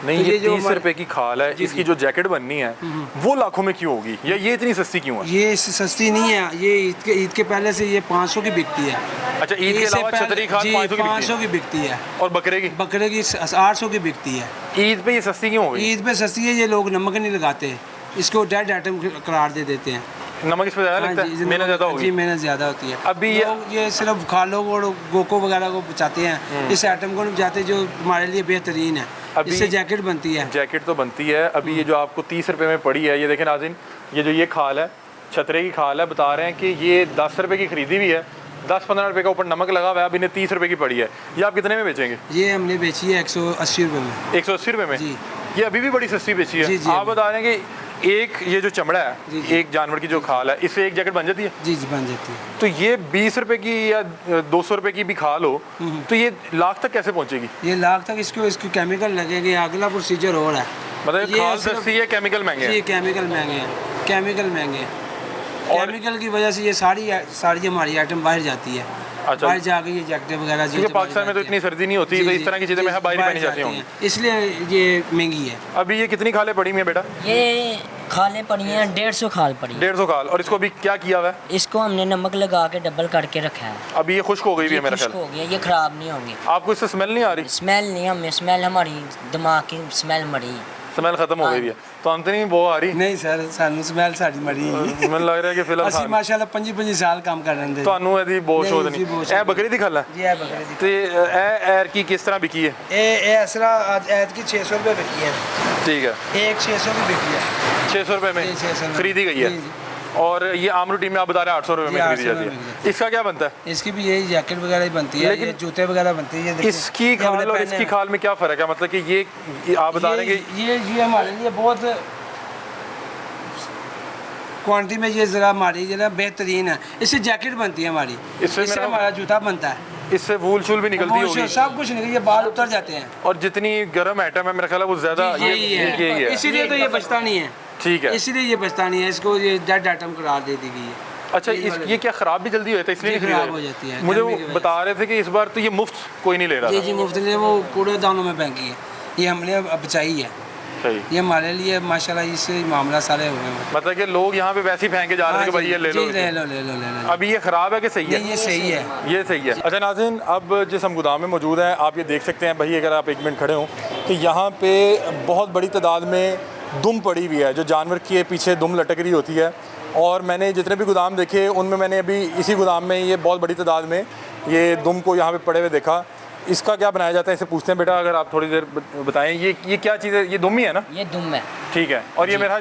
Speaker 1: नहीं,
Speaker 7: तो
Speaker 1: ये
Speaker 7: ये जो
Speaker 1: 30
Speaker 7: हमारे-
Speaker 1: रुपए की खाल है, इसकी जो जैकेट बननी है वो लाखों में क्यों होगी, या ये इतनी सस्ती क्यों है?
Speaker 7: ये सस्ती नहीं है, ये ईद के पहले से ये 500 की बिकती है।
Speaker 1: अच्छा, ईद के
Speaker 7: इससे
Speaker 1: अलावा
Speaker 7: पहले-
Speaker 1: छतरी खाल
Speaker 7: जी,
Speaker 1: 500 की बिकती
Speaker 7: 500 की बिकती है।
Speaker 1: है। और बकरे की?
Speaker 7: बकरे की 800 की बिकती है।
Speaker 1: ईद पे ये सस्ती क्यों हो गई?
Speaker 7: ईद पे सस्ती है, ये लोग नमक नहीं लगाते, इसको डेड आइटम करार दे देते हैं।
Speaker 1: नमक इस पे ज़्यादा
Speaker 7: हाँ
Speaker 1: लगता
Speaker 7: जी,
Speaker 1: है, मेहनत ज़्यादा
Speaker 7: जी
Speaker 1: होगी।
Speaker 7: मेहनत ज़्यादा होती है।
Speaker 1: अभी ये-
Speaker 7: लोग ये सिर्फ खालों और गोको वगैरह को बचाते हैं, इस आइटम को नहीं बचाते जो हमारे लिए बेहतरीन है।
Speaker 1: अभी-
Speaker 7: इससे जैकेट बनती है।
Speaker 1: जैकेट तो बनती है। अभी ये जो आपको 30 रुपए में पड़ी है, ये देखें नाज़रीन, ये जो ये खाल है, छतरे की खाल है, बता रहे हैं कि ये 10 रुपए की खरीदी हुई है, 10-15 रुपए का ऊपर नमक लगा हुआ है, अब इन्हें 30 रुपए की पड़ी है। ये आप कितने में बेचेंगे?
Speaker 7: ये हमने बेची है 180 रुपये में।
Speaker 1: 180 रुपए में?
Speaker 7: जी।
Speaker 1: ये अभी भी बड़ी सस्ती बेची है।
Speaker 7: जी, जी,
Speaker 1: आप
Speaker 7: अभी।
Speaker 1: बता रहे हैं कि एक ये जो चमड़ा है,
Speaker 7: जी, जी।
Speaker 1: एक जानवर की जो खाल है, इससे एक जैकेट बन जाती है।
Speaker 7: जी जी बन जाती है।
Speaker 1: तो ये 20 रुपए की या 200 रुपए की भी खाल हो तो ये लाख तक कैसे पहुंचेगी?
Speaker 7: ये लाख तक इसको केमिकल लगेंगे, अगला प्रोसीजर और है।
Speaker 1: मतलब
Speaker 7: ये
Speaker 1: खाल
Speaker 7: सिर्फ-
Speaker 1: सस्ती है, केमिकल महंगे
Speaker 7: ये
Speaker 1: हैं।
Speaker 7: केमिकल महंगे हैं, केमिकल महंगे हैं।
Speaker 1: और-
Speaker 7: केमिकल की वजह से ये सारी हमारी आइटम बाहर जाती है।
Speaker 1: अच्छा।
Speaker 7: बाहर जाके ये जैकेटें वगैरह जो
Speaker 1: क्योंकि
Speaker 7: हमारी
Speaker 1: पाकिस्तान में तो
Speaker 7: जाती हैं।
Speaker 1: इतनी सर्दी नहीं होती,
Speaker 7: जी,
Speaker 1: तो
Speaker 7: जी,
Speaker 1: इस तरह की चीज़ें
Speaker 7: जी,
Speaker 1: मैं बाहर ही
Speaker 7: बाहर
Speaker 1: पहनी जाती
Speaker 7: जाती
Speaker 1: होंगी।
Speaker 7: हैं। इसलिए ये महंगी है।
Speaker 1: अभी ये कितनी खालें पड़ी हुई हैं बेटा?
Speaker 8: ये खालें पड़ी हैं, 150 खाल पड़ी है।
Speaker 1: 150 खाल। और इसको अभी क्या किया हुआ है?
Speaker 8: इसको हमने नमक लगा के डबल करके रखा है।
Speaker 1: अभी ये खुश्क हो गई भी है
Speaker 8: ये
Speaker 1: मेरा
Speaker 8: खुश्क
Speaker 1: ख्याल।
Speaker 8: हो गया, ये खराब नहीं होंगे।
Speaker 1: आपको इससे स्मेल नहीं आ रही?
Speaker 8: स्मेल नहीं, हमें स्मेल हमारी दिमाग की स्मेल मरी।
Speaker 1: स्मेल खत्म हो गई है तो अंत नहीं वो आ रही?
Speaker 7: नहीं सर, सानू स्मैल साड़ी मड़ी
Speaker 1: ਮੈਨੂੰ ਲੱਗ ਰਿਹਾ ਕਿ ਫਿਲਮ
Speaker 7: ਅਸੀਂ ਮਾਸ਼ਾਅੱਲਾ 25 ਸਾਲ ਕੰਮ ਕਰ ਰਹੇ ਹਾਂ।
Speaker 1: ਤੁਹਾਨੂੰ ਇਹਦੀ ਬਹੁਤ
Speaker 7: ਨਹੀਂ
Speaker 1: ਸ਼ੋਧ
Speaker 7: ਜੀ,
Speaker 1: ਨਹੀਂ।
Speaker 7: ਬਹੁਤ
Speaker 1: ਇਹ
Speaker 7: ਸ਼ੌਕ
Speaker 1: ਬੱਕਰੀ ਦੀ ਖੱਲ ਹੈ
Speaker 7: ਜੀ ਇਹ ਬੱਕਰੇ ਦੀ।
Speaker 1: ਤੇ ਇਹ ਐਰ ਕੀ ਕਿਸ ਤਰ੍ਹਾਂ ਵਿਕੀ ਹੈ?
Speaker 7: ये ऐसा आज ऐद की 600 रुपये बिकी है।
Speaker 1: ठीक है,
Speaker 7: एक 600 की बिकी है।
Speaker 1: 600 रुपए में
Speaker 7: जी, 600 में।
Speaker 1: खरीदी गई है।
Speaker 7: जी, जी।
Speaker 1: और ये आम रोटी में आप बता रहे हैं 800 रुपए में
Speaker 7: जी,
Speaker 1: खरीदी
Speaker 7: 800
Speaker 1: जाती
Speaker 7: में मिल
Speaker 1: है। इसका क्या बनता है?
Speaker 7: इसकी भी यही जैकेट वगैरह ही बनती है,
Speaker 1: लेकिन
Speaker 7: ये जूते वगैरह बनती है। ये देखिए,
Speaker 1: इसकी
Speaker 7: ये हमने
Speaker 1: खाल और
Speaker 7: पहने
Speaker 1: इसकी
Speaker 7: हैं।
Speaker 1: खाल में क्या फ़र्क है? मतलब कि ये आप बता रहे हैं कि
Speaker 7: ये हमारे लिए बहुत क्वांटिटी में ये ज़रा हमारी जो है बेहतरीन है। इससे जैकेट बनती है हमारी,
Speaker 1: इससे
Speaker 7: इससे
Speaker 1: मेरा-
Speaker 7: हमारा जूता बनता है।
Speaker 1: इससे वूल शूल भी निकलती
Speaker 7: वो
Speaker 1: होगी
Speaker 7: सब कुछ निकल, ये बाल उतर जाते हैं।
Speaker 1: और जितनी गर्म आइटम है मेरा ख्याल है वो ज़्यादा
Speaker 7: यही
Speaker 1: यही है।
Speaker 7: इसीलिए तो ये बचता नहीं है।
Speaker 1: ठीक है।
Speaker 7: इसीलिए ये बचता नहीं है, इसको ये डेड आइटम करार दे दी गई है।
Speaker 1: अच्छा, ये क्या ख़राब भी जल्दी हो जाता है इसलिए
Speaker 7: जी,
Speaker 1: नहीं खरीदा
Speaker 7: खराब हो
Speaker 1: जाता?
Speaker 7: जाती है,
Speaker 1: मुझे
Speaker 7: गर्मी
Speaker 1: वो
Speaker 7: की वजह
Speaker 1: बता रहे थे कि इस बार तो ये मुफ्त कोई नहीं ले रहा
Speaker 7: जी
Speaker 1: था।
Speaker 7: जी मुफ्त ने वो कूड़े दानों में फेंकी है, ये हमने अब बचाई है।
Speaker 1: सही।
Speaker 7: ये हमारे लिए माशाल्लाह इससे मामला सारे हुए हैं।
Speaker 1: मतलब कि लोग यहाँ पे वैसे ही फेंक के जा रहे हैं कि भाई ये ले लो।
Speaker 7: जी, ले लो ले लो ले लो।
Speaker 1: अभी ये ख़राब है कि सही है?
Speaker 7: नहीं, ये सही है।
Speaker 1: ये सही है। अच्छा नाज़रीन, अब जिस हम गोदाम में मौजूद हैं आप ये देख सकते हैं भाई, अगर आप एक मिनट खड़े हों तो यहाँ पे बहुत बड़ी तादाद में दुम पड़ी हुई है, जो जानवर के पीछे दुम लटक रही होती है। और मैंने जितने भी गोदाम देखे उनमें मैंने अभी इसी गोदाम में ये बहुत बड़ी तादाद में ये दुम को यहाँ पे पड़े हुए देखा। इसका क्या बनाया जाता है इसे पूछते हैं। बेटा अगर आप थोड़ी देर बताएं, ये क्या चीज़ है? ये दुम ही है ना?
Speaker 8: ये दुम है।
Speaker 1: ठीक है। और ये मेरा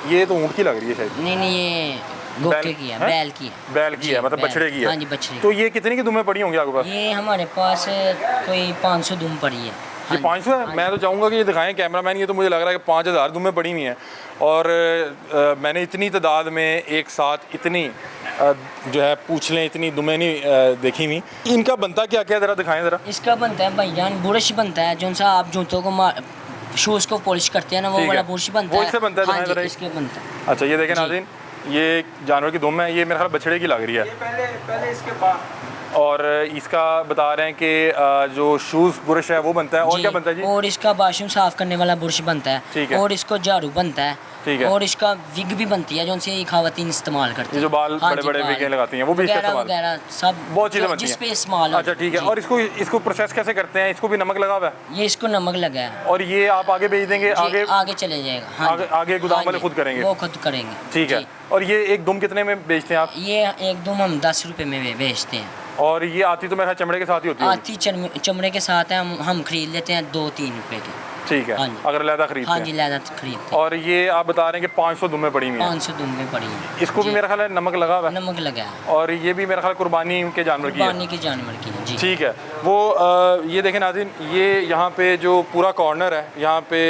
Speaker 1: ये तो ऊँट की लग रही है शायद।
Speaker 8: नहीं नहीं, ये गोके की है,
Speaker 1: हैं?
Speaker 8: बैल की है।
Speaker 1: बैल की
Speaker 8: जी,
Speaker 1: है, मतलब
Speaker 8: बैल।
Speaker 1: बछड़े की है।
Speaker 8: हाँ जी, बछड़े
Speaker 1: तो ये कितने की दुमें पड़ी होंगी आपके पास?
Speaker 8: ये हमारे पास कोई 500 दुम पड़ी है।
Speaker 1: ये 500 है? मैं तो चाहूँगा कि ये दिखाएं कैमरामैन। ये तो मुझे लग रहा है कि 5000 दुमें पड़ी हुई हैं। और मैंने इतनी तादाद में एक साथ इतनी जो है पूछलें इतनी दुमें नहीं देखी हुई। इनका बनता क्या क्या ज़रा दिखाएं ज़रा।
Speaker 8: इसका बनता है भाईजान बुरश बनता है, जो सा आप जूतों को शूज़ को पॉलिश करते हैं ना, वो
Speaker 1: ठीक
Speaker 8: वाला
Speaker 1: है।
Speaker 8: बुरश बनता
Speaker 1: वो
Speaker 8: है।
Speaker 1: इससे बनता है,
Speaker 8: हाँ
Speaker 1: दिखाएं
Speaker 8: जी,
Speaker 1: ज़रा।
Speaker 8: इसके बनता है।
Speaker 1: अच्छा, ये देखें
Speaker 8: जी।
Speaker 1: नाज़रीन, ये एक जानवर की दुम है, ये मेरा ख्याल बछड़े की लग रही है।
Speaker 7: पहले इसके बाद
Speaker 1: और इसका बता रहे हैं कि जो शूज़ बुरश है वो बनता है। और
Speaker 8: जी,
Speaker 1: क्या बनता है जी?
Speaker 8: और इसका बाथरूम साफ करने वाला बुरश बनता है।
Speaker 1: ठीक है।
Speaker 8: और इसको झाड़ू बनता है।
Speaker 1: ठीक है।
Speaker 8: और इसका विग भी बनती है, जो से खवातीन इस्तेमाल करती
Speaker 1: ये
Speaker 8: है।
Speaker 1: जो बाल
Speaker 8: हाँ
Speaker 1: बड़े-बड़े
Speaker 8: जी,
Speaker 1: विगें लगाती हैं, वो भी इसका
Speaker 8: वगैरह
Speaker 1: इस्तेमाल?
Speaker 8: वगैरह सब
Speaker 1: बहुत चीज़ें बनती हैं
Speaker 8: जिस पे इस्तेमाल हो।
Speaker 1: अच्छा, ठीक है।
Speaker 8: जी।
Speaker 1: और इसको प्रोसेस कैसे करते हैं? इसको भी नमक लगा हुआ है?
Speaker 8: ये इसको नमक लगा है।
Speaker 1: और ये आप आगे भेज देंगे?
Speaker 8: जी,
Speaker 1: आगे
Speaker 8: आगे चले जाएगा। हाँ
Speaker 1: आगे-
Speaker 8: जी।
Speaker 1: आगे गोदाम
Speaker 8: हाँ
Speaker 1: वाले
Speaker 8: जी,
Speaker 1: खुद करेंगे?
Speaker 8: वो खुद करेंगे।
Speaker 1: ठीक है।
Speaker 8: जी।
Speaker 1: और ये एक दुम कितने में बेचते हैं आप?
Speaker 8: ये एक दुम हम 10 रुपए में बेचते हैं।
Speaker 1: और ये आती तो मेरा चमड़े के साथ ही होती है?
Speaker 8: आती चमड़े के साथ है, हम खरीद लेते हैं 2-3 रुपए के।
Speaker 1: ठीक है,
Speaker 8: हाँ जी।
Speaker 1: अगर लहदा खरीदते
Speaker 8: हाँ
Speaker 1: हैं।
Speaker 8: जी लहदा खरीदते हैं।
Speaker 1: और ये आप बता रहे हैं कि 500 दुम्बे पड़ी हुई हैं,
Speaker 8: 500 दुम्बे पड़ी हैं।
Speaker 1: इसको भी
Speaker 8: जी,
Speaker 1: मेरा ख्याल है नमक लगा हुआ है,
Speaker 8: नमक लगा है,
Speaker 1: और ये भी मेरा ख्याल कुर्बानी के जानवर की है।
Speaker 8: पानी के जानवर की है जी।
Speaker 1: ठीक है, वो ये देखें नाज़रीन, ये यहाँ पे जो पूरा कॉर्नर है, यहाँ पे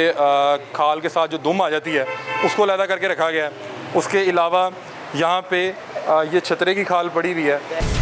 Speaker 1: खाल के साथ जो दुम आ जाती है उसको अलहदा करके रखा गया है। उसके अलावा यहाँ पे ये छतरे की खाल पड़ी हुई है।